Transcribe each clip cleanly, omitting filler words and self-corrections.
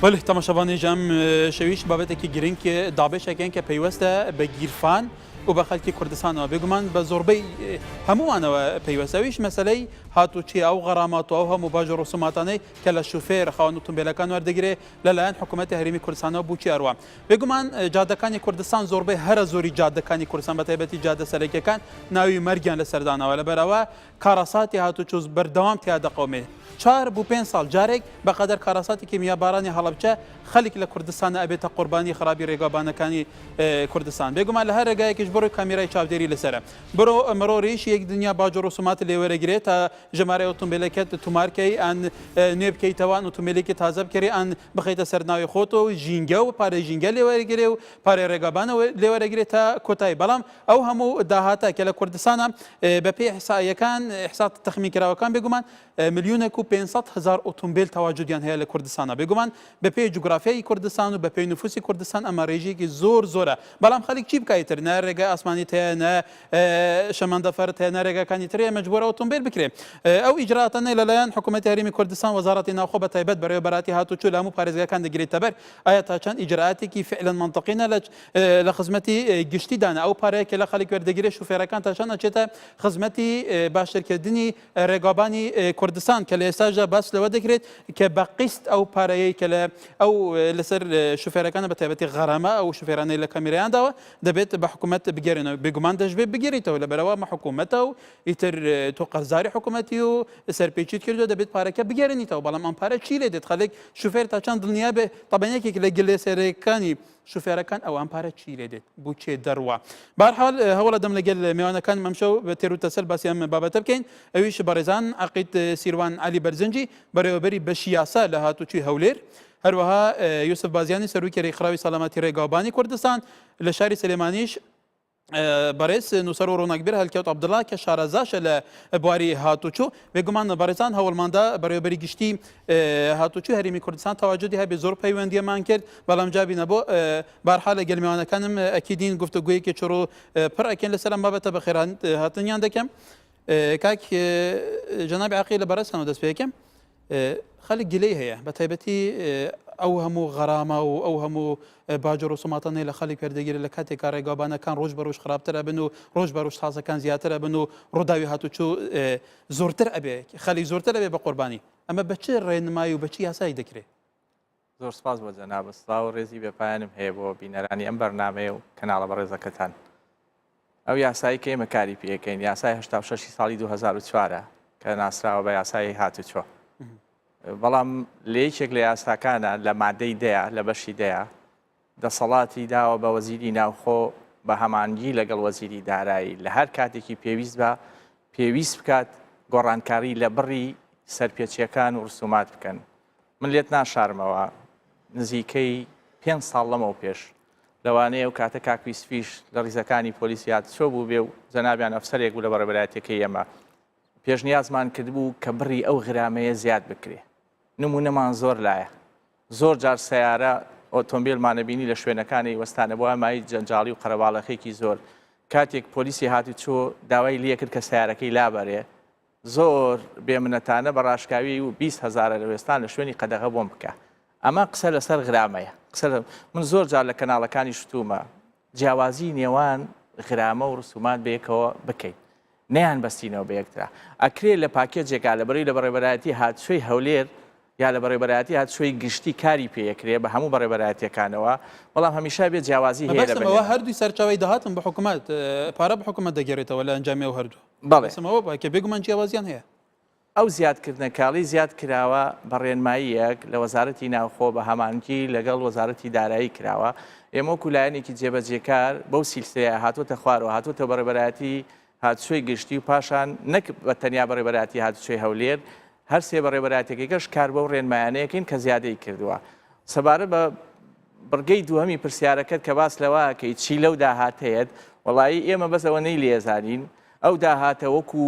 ولی تماشاوانی جام شویش بابتکی گرینگ که دابش اگه که پیوسته به گیرفان و به خلک کردستان و بگمان به زربی همو آنها پیوسته ویش مسئله هاتو چی او غرامات و هم مباجر رسوماتانه که لشوفر خوانوتون بلکان وردگیره لالان حکومت هریمی کردستان و بوچی اروام بگمان جادکانی کردستان زربی هر زوری جادکانی کردستان بتایبتی جاده سرکی کن ناوی مرگان لسردان ولی برای کاراساتی هاتو چوز بردوام تیاد قومی 4 بو 5 سال جارێک بەقەدەر کاراساتی کیمیابارانی هەڵەبجە خەڵک لە کوردستانە ئەبێتە قوربانی خراپی ڕێگابانەکانی کوردستان بێگومان لە هەر ڕێگایەکیش بڕۆی کامیرای چاودێری لەسرە بڕۆ مرۆریش یەک دنیا باج و ڕسومات لێوەرەگرێت تا ژمارە ئۆتۆمبیلەکەت تومارکەی ئەن نوێ بکەیتەوە ئۆتۆمبیلێکی تازە بکەری ئەن بخەیتە سەر ناوی خۆت و ژینگە و پارەی ژینگە لێوەرەگرێ و پارەی ڕێگابانەوە لێوەرەگرێت تا کۆتایی بەڵام ئەو هەموو داهاتە کە لە کوردستانە بەپێی ئیحساییەکان ئیحسات تەخمینکراوەکان بێگومان ملیونێک و 500,000 ئۆتۆمبیل تەواجودیان هەیە لە کوردستانە بێگومان بەپێی جوگرافیای کوردستان و بەپێی نفوسی کوردستان ئەمە ڕێژێکی زۆرە بەڵام خەڵک چی بکایتر نە ڕێگە ئاسمانی تەیە نە شەمەندەفەر تەیە نە ڕێگەکانی ترەیە مەجبورە ئۆتۆمبیل بکرێ ئەو ئیجراتانەی لەلایەن حکوومەتی هەرێمی کوردستان وەزارەتی ناوخۆ بەتایبەت بەڕێوەبەراتی هاتوچوو لە هەموو پارێزگاکان دەگرێتە بەر ئایا تا چەند ئیجراتێکی فعلا منطقینە لە خزمەتی گشتیدانە ئەو پارەیە کە لە خەڵک وەردەگیرێت شوفێرەکان تا چەند ئەچێتە خزمەتی باشترکردنی ڕێگابانی کوردستان کە لە ئێستاژە باس لەوە دەکرێت کە بە قیست ئەو پارەیە کە ئەو لەسەر شوفێرەکانە بە تایبەتی غەرامە ئەو شوفێرانەی لە کامیرایانداوە دەبێت بە حکوومەت بگەێنەوە بێگومان دەشبێت بگیریتەوە لەبەرەوە مە حکوومەتە و ئیتر تۆ قەرزداری حکوومەتی و سەرپێچیت کردو دەبێت پارەکە بگەێنیتەوە بەڵام ئەم پارە چی لێ دێت خەڵک شوفێر تا چەند دڵنیا بێ تەبەنێکێک لە گلێسەرەکانی شوفێرەکان ئەو ئەم پارە چی لێ دێت بوو چێ دەڕوە بەرحاڵ هەوڵە دەم لەگەل میوانەکان مەمشەو بە تێر و تەسەل باسی ئەم بابەتە بکەین ئەویش بەڕێزان عەقید سیروان عەلی بەرزنجی بەڕێوەبەری بەشی یاسا لە هاتوچووی هەولێر هەروەها یوسف بازیانی سەرروکی ڕێکخراوی سەلامەتی ڕێگاوبانی کوردستان لە شاری سلێمانیش بەڕێز نووسەر و ڕۆناکبیر هەلکەوت عەبدوڵڵا کە شارەزاشە لە بواری هاتوچوو بێگومان بەڕێزان هەوڵماندا بەڕێوەبەری گشتی هاتوچووی هەرێمی کوردستان تەواجودی هەبێ زۆر پەیوەندیەمان کرد بەڵام جابینە بۆ بەرحاڵ لە گەلمیوانەکانم ئەکیدین گفتوگویەکی چڕۆ پڕ ئەکەن لەسەر ئەم بابەتە بەخێر هاتنیان دەکەم کاک جەنابی عەقیل لە بەڕێزانەوە دەست پێ یەکەم خەڵک گلەی هەیە بە تایبەتی ئەو هەموو غەرامە و ئەو هەموو باج و ڕسوماتانەی لە خەڵک وەردەگیرێت لە کاتێکا ڕێگابانەکان ڕۆژ بە ڕۆژ خراپترە بن و ڕۆژ بە ڕۆژ تازەکان زیاترە بن و ڕووداوی هاتوچوو زۆرتر ئەبێ خەڵک زۆرتر ئەبێ بە قوربانی ئەمە بە چه ڕێنمایی و بە چی یاسایی دەکرێت زۆر سپاس بۆ جەناب سڵاو و ڕێزی بێپایانم هەیە بۆ بینەرانی ئەم بەرنامەیە و کەناڵە بەڕێزەکەتان ئەو یاسایی کە ئێمە کاری پێەکەین یاسای 86 ساڵی 2004 کە ناسراوە بە یاسای هاتوچۆ بەڵام لە یەکێک لە یاساکانە لە مادەی دەیە لە بەشی دەیە دەسەڵاتی داوە بە وەزیری ناوخۆ بە هەمانگی لەگەڵ وەزیری دارایی لە هەر کاتێکی پێویست بە پێویست بکات گۆڕانکاری لە بڕی سەرپێچیەکان و ڕسومات بکەن من لێت ناشارمەوە نزیکەی 5 ساڵ لەمەوە پێش لەوانەیە و کاتە کاکویسفیش لە ڕیزەکانی پۆلیسیات چۆ بوو بێ و جەنابیان ئەفسەرێک بوو لە بەڕێبەرایەتەکەی ئێمە پێشنیازمان کردبوو کە بڕی ئەو غرامەیە زیاد بکرێ نمونەمان زۆر لایە زۆر جار سیارە ئۆتۆمبیلمانەبینی لە شوێنەکانی وەستانە بۆ ئەمایی جەنجاڵی و قەرەباڵەخێکی زۆر کاتێک پۆلیسی هاتی چۆ داوای لێ کرد کە سیارەکەی لابەرێ زۆر بێمنەتانە بە ڕاشکاوی و 20,000 لە وێستان لە شوێنی قەدەغە بۆم بکە ئەمە قسە لەسەر غرامەیە قسە من زۆر جار لە کەناڵەکانی شتومە جیاوازی نێوان غرامە و ڕسومات بەیەکەوە بکەیت نەیان بەستینەوە بە یەکترا ئەکرێت لە پاکێجێکا لەبەرەوەی لە بەڕێبەرایەتی هاتوچۆی هەولێر یا لە بەڕێبەرایەتی هاتوچۆی گشتی کاری پێیەکرێ بە هەموو بەڕێبەرایەتیەکانەوە بەڵام هەمیشە بێت جیاوازی هەیە بەسمەوە هەردووی سەرچاوی داهاتن بە حکوومەت پارە بە حکوومەت دەگەڕێتەوە لە ئەنجامی ئەو هەردوو بەڵێسمەوە کە بێگومان جیاوازیان هەیە ئەو زیادکردنە کاڵی زیاد کراوە بە ڕێنماییەک لە وەزارەتی ناوخۆ بە هەمانگی لەگەڵ وەزارەتی دارایی کراوە ئێمە کولایەنێکی جێبەجێکار بەو سیلسەیە هاتوۆتە خوارەوە هاتوۆتە بەڕێبەرایەتی هاتوچۆی گشتی و پاشان نەک بە تەنیا بەڕێبەراتی هاتوچۆی هەولێر هەر سێ بەڕێبەراتێکەکەش کار بەو ڕێنمایانەیەکەین کە زیادەی کردووە سەبارە بە بڕگەی دووەمی پرسیارەکەت کە باس لەوەکەی چی لەو داهاتەیەت وەڵایی ئێمە بەسەوە نەی لێزانین ئەو داهاتە وەکو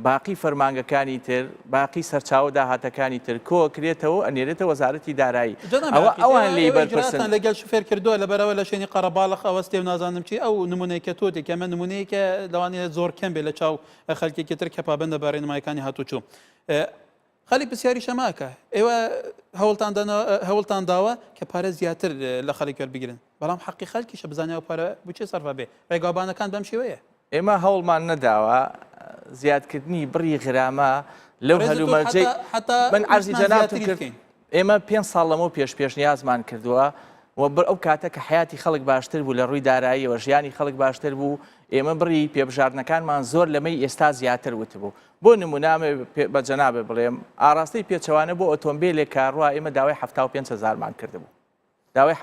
باقی فەرمانگەکانی تر باقی سەرچاوە داهاتەکانی تر کۆکرێتەوە ئەنێرێتە وەزارەتی دارایی ئەوان لێ بەرپرسن لەگەڵ شوفێر کردووە لەبەرەوە لە شوێنی قەرەباڵغ ئەوەستێ و نازانم چی ئەو نمونەیەکە تۆتێک ئەمە نمونەیەکە لەوانەیە زۆر کەم بێ لە چاو خەڵکێکی تر کە پابەندە بە ڕێنماییەکانی هاتوچوو خەڵی پرسیاری شەماکە ئێوە هەوڵتان داوە کە پارە زیاتر لە خەڵک وەربگرن بەڵام حەقی خەڵکیشە بزانیەوە پارە بچێ سەرفا بێ ڕێگابانەکان بەم شێوەیە ئێمە هەوڵمان نەداوە زیادکردنی بڕی غرامە لەو هەلومەرجەی من عەرزی جەنابتون کرد ئێمە 5 ساڵ لەمەوە پێشنیازمان کردووە و ئەو کاتە کە حیاتی خەڵک باشتر بوو لە ڕووی داراییەوە ژیانی خەڵک باشتر بوو ئێمە بڕی پێبژاردنەکانمان زۆر لەمەی ئێستا زیاتر وتبوو بۆ نمونامە بە جەنابێ بڵێم ئاراستەی پێچەوانە بۆ ئۆتۆمبیلێک کاڕوا ئێمە داوای 75,000مان کردبوو داوای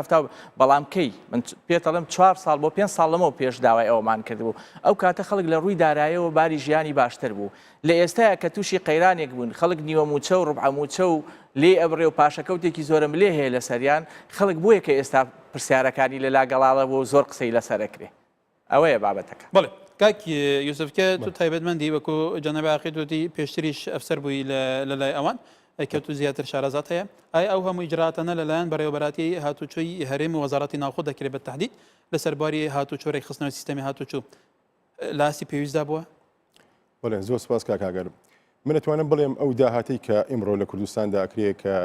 بەڵام کەی من پێتەڵم 4 ساڵ بۆ 5 ساڵ لەمەوە پێش داوای ئەومان کردبوو ئەو کاتە خەڵک لە ڕووی داراییەوە باری ژیانی باشتر بوو لە ئێستاە کە تووشی قەیرانێک بوون خەڵک نیوە موچە و ڕوبع موچە و لێ ئەبڕێ و پاشەکەوتێکی زۆرم لێ هەیە لە سەریان خەڵک بووە کە ئێستا پرسیارەکانی لە لاگەڵاڵە بۆ زۆر قسەی لەسەرەکرێ ئەوەیە بابەتەکە بڵێ کاکی یوسفکە تو تایبەتمەندی وەکو جەنەبی عاقید وتی پێشتریش ئەفسەر بووی لە لای ئەوان کە تو زیاتر شارەزات هەیە ئایا ئەو هەموو ئیجراتانە لەلایەن بەڕێوەبەراتی هاتوچۆی هەرێم و وەزارەتی ناوخۆ دەکرێت بە تەحدید لەسەرباری هاتوچۆ ڕێکخستنەوەی سیستەمی هاتوچۆ لاسی پێویستدا بووە؟ بەڵێ زۆر سپاس کاکاگەر من ئەتوانم بڵێم ئەو داهاتەی کە ئیمڕۆ لە کوردستاندا ئەکرێت کە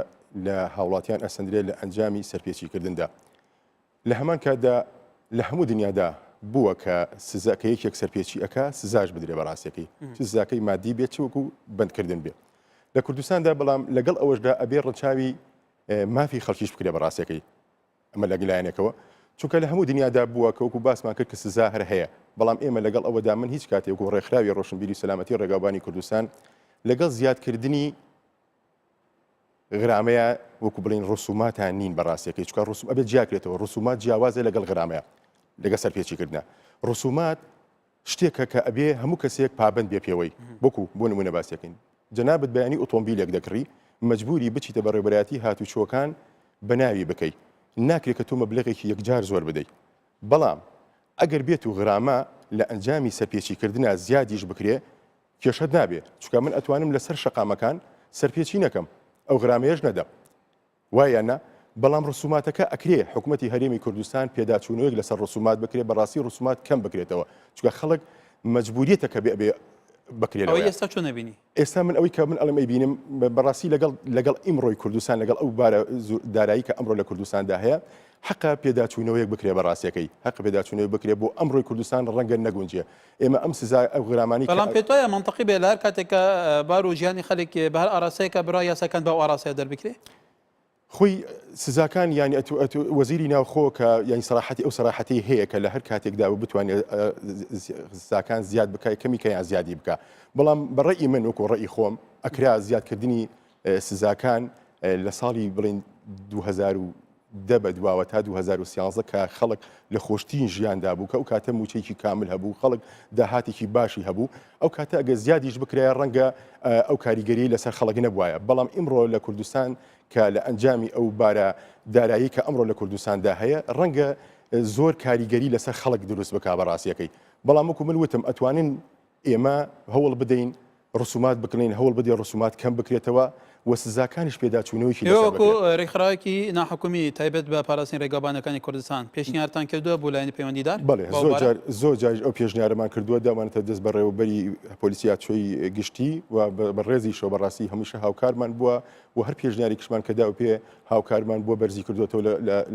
لە هاوڵاتیان ئەسەندرێت لە ئەنجامی سەرپێچیکردندا لە هەمان کاتدا لە هەموو دنیادا بووە کە سزاکە یەکێک سەرپێچی ئەکا سزاش بدرێ بەڕاستیەکەی سزاکەی مادی بێت چوەکو بەندکردن بێت لە کوردستاندا بەڵام لەگەڵ ئەوەشدا ئەبێ ڕەچاوی مافی خەڵکیش بکرێ بەڕاستیەکەی ئەمە لەگەلایەنێکەوە چونکە لە هەموو دنیادا بووە کە وەکو باسمان کرد کە سزا هەر هەیە بەڵام ئێمە لەگەڵ ئەوەدا من هیچ کاتێک و ڕێکخراوی ڕۆشنبیری سەلامەتی ڕێگاوبانی کوردستان لەگەڵ زیادکردنی غرامەیە وەکو بڵین ڕسوماتان نین بەڕاستیەکەی چونکە ڕسوم ئەبێت جیاکرێتەوە ڕسومات جیاوازە لەگەڵ غرامەیە لەگە سەرپێچیکردنە ڕسومات شتێکە کە ئەبێ هەموو کەسێک پابند بێ پێوەی وەکو بۆ نمونە باسیەکەین جەنابەت بەیانی ئۆتۆمبیلێک دەکڕی مەجبوری بچیتە بە ڕێبەرایەتی هاتوچۆکان بەناوی بکەیت ناکرێت کە تۆ مەبلەغێکی یەکجار زۆر بدەیت بەڵام ئەگەر بێت و غرامە لە ئەنجامی سەرپێچیکردنە زیادیش بکرێ کێشەت نابێت چونکە من ئەتوانم لەسەر شەقامەکان سەرپێچی نەکەم ئەو غرامەیەش نەدەم وایە بەڵام ڕسوماتەکە ئەکرێ حکوومەتی هەرێمی کوردستان پێداچوونەوەیەک لەسەر ڕسومات بکرێت بەڕاستی ڕسومات کەم بکرێتەوە چونکە خەڵک مەجبوریەتە کە بێ بکرێت ئێستا چۆن نەبینی ئێستا من ئەوەی کە من ئەڵەمەی بینم بەڕاستی لەگەڵ ئیمڕۆی کوردستان لەگەڵ ئەو بارە دارایی کە ئەمڕۆ لە کوردستاندا هەیە حقا پێداچوونەوەیەک بکرێ بەڕاستیەکەی حق پێداچوونەوەی بکرێ بۆ ئەمڕۆی کوردستان ڕەنگە نەگونجێ ئێمە ئەم سزا ئەو غرامانی بەڵام پێت وایە منطقی بێ لە هەر کاتێکە بار و ژیانی خەڵک بە هەر ئاراسەیەکە برا یاساکان بەو ئاراسەیە دەربکرێ خۆی سزاکان ینی وەزیری ناوخۆ کە یانی سەراحەتی ئەو سەراحەتی هەیە کە لە هەر کاتێکدا و بتوانێت سزاکان زیاد بکای کەمی کەیان زیادی بکە بەڵام بەڕێی من وەکو ڕێی خۆم ئەکرا زیادکردنی سزاکان لە ساڵی بڵین 2010 بە دواوە تا 2013 کە خەڵک لە خۆشتین ژیاندا بوو کە ئەو کاتە موچەیەکی کامل هەبوو خەڵک داهاتێکی باشی هەبوو ئەو کاتە ئەگە زیادیش بکرێ ڕەنگە ئەو کاریگەری لەسەر خەڵک نەبووایە بەڵام ئیمڕۆ لە کوردستان کە لە ئەنجامی ئەو بارە دارایی کە ئەمڕۆ لە کوردستاندا هەیە ڕەنگە زۆر کاریگەری لەسەر خەڵک دروست بکا بەڕاستیەکەی بەڵام وەکو من وتم ئەتوانین ئێمە هەوڵ بدەین ڕسومات بکەین هەوڵ بدەین ڕسومات کەم بکرێتەوە و سزاکانیش پێداچوونەوەیکی وەکو ڕێکخراوێکی ناحکومی تایبەت بە پاراستنی ڕێگەبانەکانی کوردستان پێشنیارتان کردووە بۆ لایەنی پەیوەندیدار بەڵێ زۆر جار ئەو پێشنیارەمان کردووە داوانێتە دەست بە ڕێوەبەری پۆلیسیاچۆی گشتی و بەڕێزی شۆ بەڕاستی هەمیشە هاوکارمان بووە و هەر پێشنیاری کشمان کەدا و پێ هاوکارمان بۆ بەرزی کردوەوە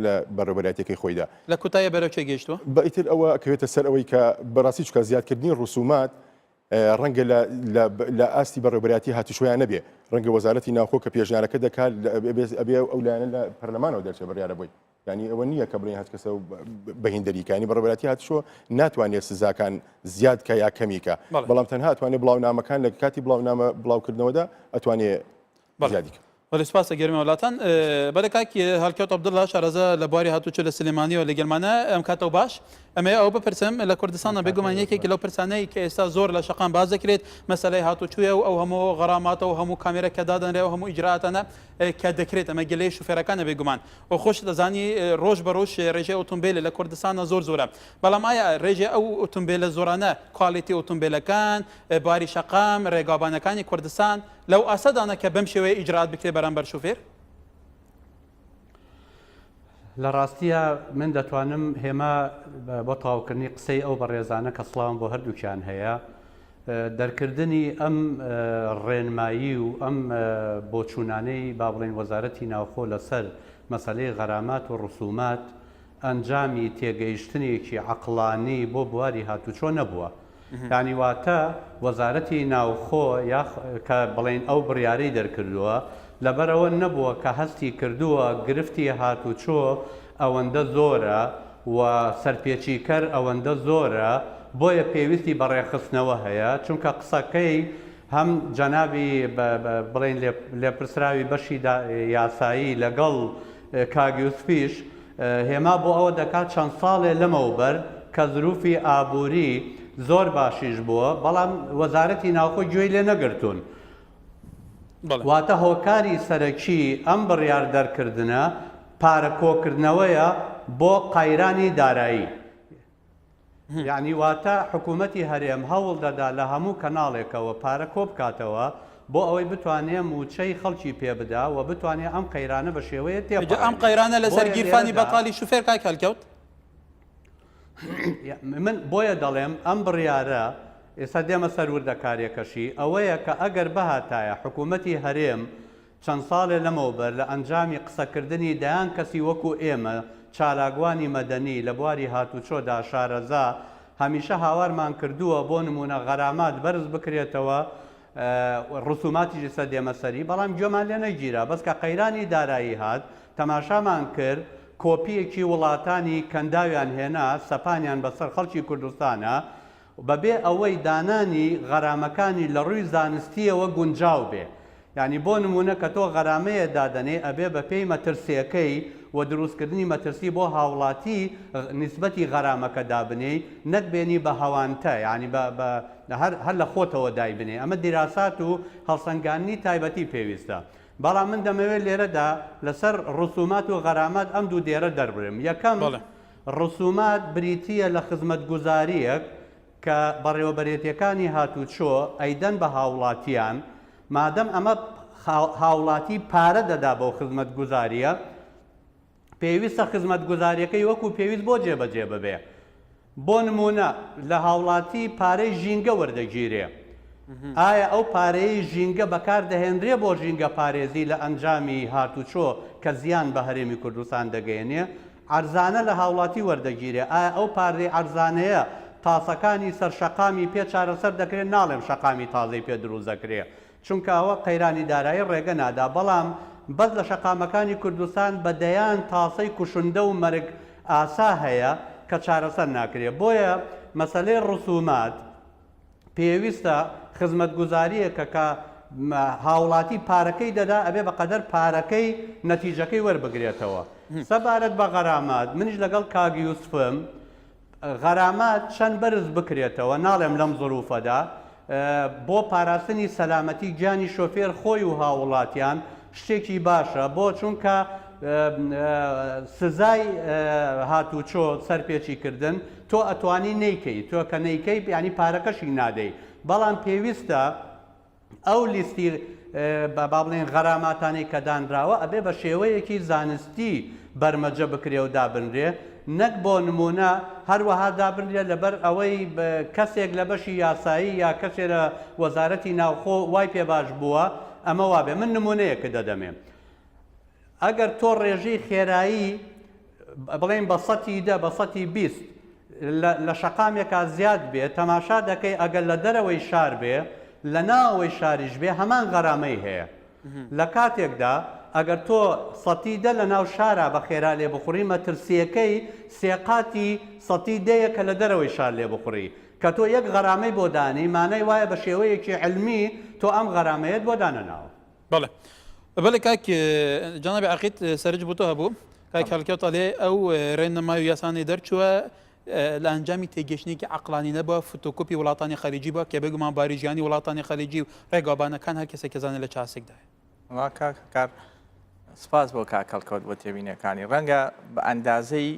لە بەڕێوەبەرایەتێکی خۆیدا لە کوتایە بەرەو چێ گەیشتووە بەئیتر ئەوە کەوێتە سەر ئەوەی کە بەڕاستی چکە زیادکردنی ڕسومات ڕەنگە لە ئاستی بەڕێوەبەرایەتی هاتوچۆیان نەبێ ڕەنگە وەزارەتی ناوخۆ کە پێشنیارەکە دەکات ئەبێ ئەو لایەنە لە پەرلەمانەوە دەرچێت بڕیارە بووی ینی ئەوە نییە کە بڵێن هەر کەسە بەهێندەریکانی بەڕێوەبەرایەتی هاتوچۆ ناتوانێت سزاکان زیادکە یا کەمیکە بەڵام تەنها ئەتوانێت بڵاونامەکان لە کاتی بڵاونامە بڵاوکردنەوەدا ئەتوانێت زیادیکە ولی سپاسە گەرمی وڵاتان بەڵێ کاکی هەڵکەوت عەبدوڵڵا شارەزا لە بواری هاتوچۆ لە سلێمانیەوە لە گەلمانە ئەم کاتەوە باش ئەمە ئەو بپرسم لە کوردستانە بێگومان یەکێکی لەو پرسانەی کە ئێستا زۆر لە شەقام باز دەکرێت مەسەلەی هاتوچوویە و ئەو هەموو غەراماتە و هەموو کامێرە کە دادەنرێ و هەموو ئیجراتانە کە دەکرێت ئەمە گەلەی شوفێرەکانە بێگومان و خۆش دەزانی ڕۆژ بە ڕۆژ ڕێژەی ئۆتۆمبیل لە کوردستانە زۆر زۆرە بەڵام ئایا ڕێژەی ئەو ئۆتۆمبیلە زۆرانە کوالیتی ئۆتۆمبیلەکان باری شەقام ڕێگابانەکانی کوردستان لەو ئاسەدانە کە بەم شێوەیە ئیجرات بکرێت بەرامبەر شوفێر لە ڕاستیە من دەتوانم هێما بۆ تەواوکردنی قسەی ئەو بەڕێزانە کە سڵاوم بۆ هەردووکیان هەیە دەرکردنی ئەم ڕێنمایی و ئەم بۆچوونانەی با بڵێن وەزارەتی ناوخۆ لەسەر مەسەلەی غەرامات و ڕسومات ئەنجامی تێگەیشتنێکی عەقڵانی بۆ بواری هاتوچۆ نەبووە. یعنی واتە وەزارەتی ناوخۆ کە بڵێن ئەو بڕیارەی دەرکردووە لەبەرەوە نەبووە کە هەستی کردووە گرفتی هاتوچۆ ئەوەندە زۆرە و سەرپێچیکەر ئەوەندە زۆرە بۆیە پێویستی بەڕێخستنەوە هەیە چونکە قسەکەی هەم جەنابی بڵێن لێپرسراوی بەشی یاسایی لەگەڵ کاگیوسپیش هێما بۆ ئەوە دەکات چەند ساڵێ لەمەوبەر کە زروفی ئابووری زۆر باشیش بووە بەڵام وەزارەتی ناوخۆی گوێی لێ نەگرتوون. واتە هۆکاری سەرەکی ئەم بڕیار دەرکردنە پارە کۆکردنەوەیە بۆ قایرانی دارایی. یعنی واتە حکوومەتی هەرێم هەوڵ دەدا لە هەموو کەناڵێکەوە پارە کۆ بکاتەوە بۆ ئەوەی بتوانێت موچەی خەڵکی پێ بدا و بتوانێت ئەم قەیرانە بە شێوەیە تێبگەێت. ئەم قەیرانە لەسەر گیرفانی بەقالی شوفێر کاک هەڵکەوت؟ من بۆیە دەڵێم ئەم بڕیارە ئێستا دێمە سەر وردەکارێکەشی ئەوەیە کە ئەگەر بەهاتایە حکوومەتی هەرێم چەند ساڵێ لەمەوبەر لە ئەنجامی قسەکردنی دایان کەسی وەکو ئێمە چالاگوانی مەدەنی لە بواری هاتوچۆدا شارەزا هەمیشە هاوارمان کردووە بۆ نمونە غەرامات بەرز بکرێتەوە ڕسوماتیشی سە دێمەسەری بەڵام گوێمان لێ نەگیرا بەس کە قەیرانی دارایی هات تەماشامان کرد کۆپیەکی وڵاتانی کەنداویان هێنا سەپانیان بەسەر خەڵکی کوردستانە بەبێ ئەوەی دانانی غەرامەکانی لە ڕووی زانستیەوە گونجاو بێ. یعنی بۆ نمونە کە تۆ غەرامەیە دادەنێ ئەبێ بە پێی مەترسیەکەی و دروستکردنی مەترسی بۆ هاوڵاتی نیسبەتی غەرامەکە دابنێ نەکبێنی بە هەوانتە یعنی هەر لە خۆتەوە دایبنێ. ئەمە دیراسات و هەڵسەنگانی تایبەتی پێویستە. بەڵام من دەمەوێت لێرەدا لەسەر ڕسومات و غەرامات ئەم دوو دێرە دەربرم. یەکەم ڕسومات بریتیە لە خزمەتگوزاریەک کە بەڕێوەبەرێتیەکانی هاتوچۆ ئەیدەن بە هاوڵاتیان مادەم ئەمە هاوڵاتی پارە دەدا بۆ خزمەتگوزاریە پێویستە خزمەتگوزاریەکەی وەکو پێویست بۆ جێبەجێ ببێ. بۆ نمونە لە هاوڵاتی پارەی ژینگە وەردەگیرێ ئایا ئەو پارەی ژینگە بەکاردەهێنرێ بۆ ژینگە پارێزی لە ئەنجامی هاتوچۆ کە زیان بە هەرێمی کوردستان دەگەێنێ عەرزانە لە هاوڵاتی وەردەگیرێ ئایا ئەو پارەی عەرزانەیە تاسەکانی سەر شەقامی پێ چارەسەر دەکرێت ناڵێم شەقامی تازەی پێ دروست دەکرێ چونکە ئەوە قەیرانی دارایی ڕێگە نادا بەڵام بەس لە شەقامەکانی کوردستان بەدەیان تاسەی کوشندە و مەرگ ئاسا هەیە کە چارەسەر ناکرێ. بۆیە مەسەلەی ڕسومات پێویستە خزمەتگوزاریەکە کە هاوڵاتی پارەکەی دەدا ئەبێ بەقەدەر پارەکەی نەتیجەکەی وەربگرێتەوە. سەبارەت بە غەرامات منیش لەگەڵ کاگ یوسفم غەرامات چەند بەرز بکرێتەوە ناڵێم لەم زروفەدا بۆ پاراستنی سەلامەتی گیانی شۆفێر خۆی و هاوڵاتیان شتێکی باشە بۆ چونکە سزای هاتوچۆ سەرپێچیکردن تۆ ئەتوانی نەیکەی تۆ کە نەیکەی ینی پارەکەشی نادەی بەڵام پێویستە ئەو لیستی با بڵێن غەراماتانەی کە دانراوە ئەبێ بە شێوەیەکی زانستی بەرمەجە بکرێ و دابنرێ نەک بۆ نمونە هەروەها دابنرێ لەبەر ئەوەی کەسێک لە بەشی یاسایی یا کەسێک لە وەزارەتی ناوخۆ وای پێ باش بووە ئەمە وابێ. من نمونەیەکە دەدەمێ ئەگەر تۆ ڕێژەی خێرایی بڵێن بە 120 لە شەقامێکا زیاد بێت تەماشا دەکەی ئەگەر لە دەرەوەی شار بێ لە ناوەوەی شاریش بێ هەمان غەرامەی هەیە. لە کاتێکدا ئەگەر تۆ 110 لە ناو شارە بە خێرا لێ بخوڕی مەترسیەکەی سێقاتی 110 کە لە دەرەوەی شار لێ بخوڕی کە تۆ یەک غەرامەی بۆ دانی مانای وایە بە شێوەیەکی علمی تۆ ئەم غەرامەیەت بۆ دانەناوە. بەڵێ بەڵێ کاک جەنابی عەقیل سەرنج بۆ تۆ هەبوو کاک هەڵکەوتە لێ ئەو ڕێنمایی و یاسانی دەرچووە لە ئەنجامی تێگەشتێکی عەقڵانی نەبووە فۆتۆکۆپی وڵاتانی خەلیجی بووە کە بێگومان باریژیانی وڵاتانی خەلیجی و ڕێگابانەکان هەر کەسێک کەزانێت لە چاسێکدایە. کار سپاس بۆ کاک هەڵکەوت بۆ تێبینەکانی ڕەنگە بە ئەندازەی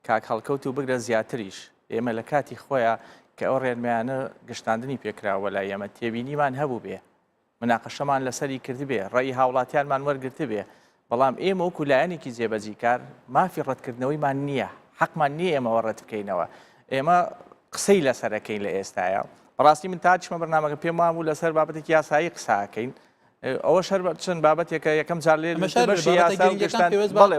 کاک هەڵکەوت و بگرە زیاتریش ئێمە لە کاتی خۆیان کە ئەو ڕێنمایانە گەشتاندنی پێکراوە لای ئێمە تێبینیمان هەبوو بێ مناقەشەمان لەسەری کردی بێ ڕێی هاوڵاتیانمان وەرگرتە بێ بەڵام ئێمە وەکو لایەنێکی جێبەجیکار مافی ڕەتکردنەوەیمان نییە حەقمان نییە ئێمەوە ڕەت بکەینەوە. ئێمە قسەی لەسەرەکەین لە ئێستاە بەڕاستی من تاچمە بەرنامەکە پێم وابوو لەسەر بابەتێکی یاسایی قساکەین ئەوە شەر چەند بابەتێکە یەکەم جار لێ بەشی یاسا و گەشتان بەڵێ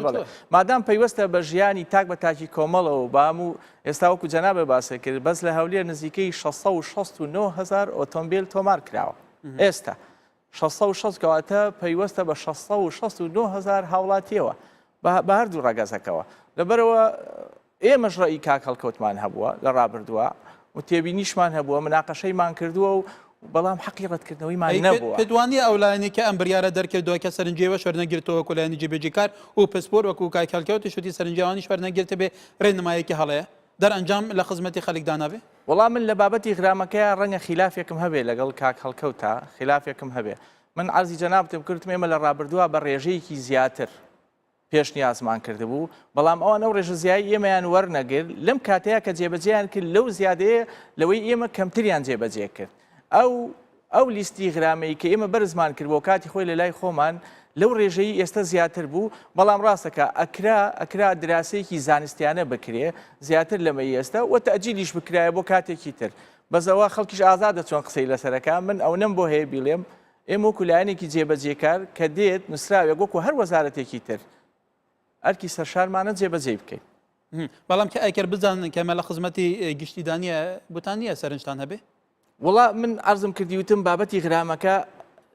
مادام پەیوەستە بە ژیانی تاک بە تاکی کۆمەڵەوە بام و ئێستا وەکو جەنابێ باسێ کرد بەس لە هەولێر نزیکەی 669,000 ئۆتۆمبیل تۆمار کراوە ئێستا 660 کەواتە پەیوەستە بە 669,000 هاوڵاتیەوە بە هەردوو ڕەگەزەکەەوە لەبەرەوە ئێمەش ڕێی کاک هەڵکەوتمان هەبووە لە ڕابردووە و تێبینیشمان هەبووە مناقەشەیمان کردووە و بەڵام حەقی ڕەتکردنەوەیمان نەبووە پێدوانی ئەو لایەنی کە ئەم بریارە دەرکردەوە کە سەرنجێوە شوەرنەگرێتەوە کۆلایەنی جێبەجێکار و پسپۆر وەکو کاک هەڵکەوتی شوتی سەرنجیاوانی شوەرنەگرێتە بێ ڕێنمایەکی هەڵەیە دەرئەنجام لە خزمەتی خەڵکدا نابێ وەڵام من لە بابەتی غرامەکەیە ڕەنگە خلافێکم هەبێ لەگەڵ کاک هەڵکەوتە خلافێکم هەبێ من عەرزی جەنابتم کردم ئێمە لە ڕابردووە بە ڕێژەیەکی زیاتر پێشنیازمان کرده بوو بەڵام ئەوان ئەو ڕێژەزیایی ئێمەیان وەرنەگر لەم کاتەیە کە جێبەجێیان کرد لەو زیادەیە لەوەی ئێمە کەمتریان جێبەجێ کرد ئەو لیستی غرامەی کە ئێمە بەرزمان کرد بۆ کاتی خۆی لە لای خۆمان لەو ڕێژەی ئێستا زیاتر بوو بەڵام ڕاستەکە ئەکرا دراسەیەکی زانستیانە بکرێ زیاتر لەمەی ئێستا و تەجیلیش بکرایە بۆ کاتێکی تر بەزەوە خەڵکیش ئازادە چۆن قسەی لەسەرەکە من ئەو نەم بۆ هەیە بیڵێم ئێمە وەکو لایەنێکی جێبەجێکار کە دێت نووسراوێک وەکو هەر وەزارەتێکی تر ئەرکی سەرشارمانە جێبەجێ بکەین بەڵام کە ئەیکرد بزانن کەمە لە خزمەتی گشتیدانیە بوتانیە سەرنجتان هەبێ وڵا من عەرزم کردی وتم بابەتی غرامەکە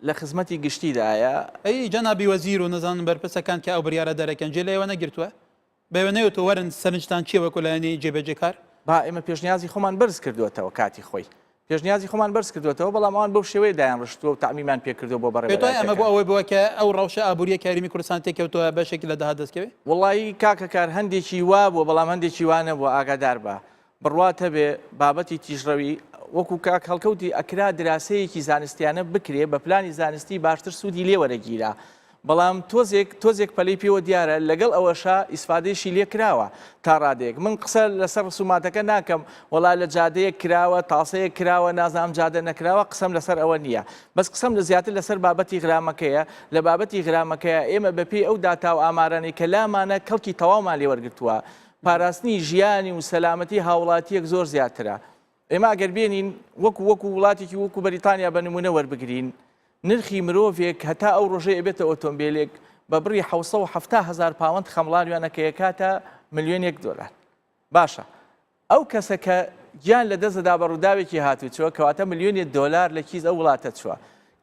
لە خزمەتی گشتیدایە ئەی جەنابی وەزیر و نەزانم بەرپرسەکان کە ئەو بریارە دەرەکەن جێ لەوە نەگرتووە بەوێ نەوێتە وەرن سەرنجتان چیە وەکو لایەنی جێبەجێکار با ئێمە پێشنیازی خۆمان بەرز کردوێتەوە کاتی خۆی پێشنیازی خۆمان بەرز کردوێتەوە بەڵام ئەوان بەو شێوەیە دایان ڕشتووە و تامیمان پێکردو بۆ بەڕێ ئەمە بۆ ئەوەی بووە کە ئەو ڕەوشە ئابوووریە کاریمی کوردستان تێکەوتووە بەشێکی لە داهات دەستکەوێ وڵی کاکەکار هەندێکی وا بووە بەڵام هەندێکی وانە بۆ ئاگادار بە بڕواتە بێ بابەتی تیژڕەوی وەکو کاک هەڵکەوتی ئەکرا دراسەیەکی زانستیانە بکرێ بە پلانی زانستی باشتر سوودی لێوەرەگیرا بەڵام تۆزێک پەلەی پێوە دیارە لەگەڵ ئەوەشا ئیسفادەیەشی لێ کراوە تا ڕادێک من قسە لەسەر ڕسوماتەکە ناکەم وڵا لە جادەیە کراوە تاسەیە کراوە نازام جادە نەکراوە قسەم لەسەر ئەوە نییە بەس قسەم لە زیاتر لەسەر بابەتی غرامەکەیە لە بابەتی غرامەکەیە ئێمە بەپێی ئەو داتا و ئامارانەی کە لامانە کەڵکی تەواومان لێوەرگرتووە پاراستنی ژیانی و سەلامەتی هاوڵاتیەک زۆر زیاترە ئێمە ئەگەر بێنین وەکو وڵاتێکی وەکو بەریتانیا بە نمونە وەربگرین نرخی مرۆڤێک هەتا ئەو ڕۆژەیە بێتە ئۆتۆمبیلێک بە بڕی 770,000 پاوەند خەمڵاریانەکە کاتە $1,000,000 باشە ئەو کەسە کە گیان لە دەستدا بە ڕووداوێکی هاتوچوە کەواتە $1,000,000 لە کیز ئەو وڵاتە چووە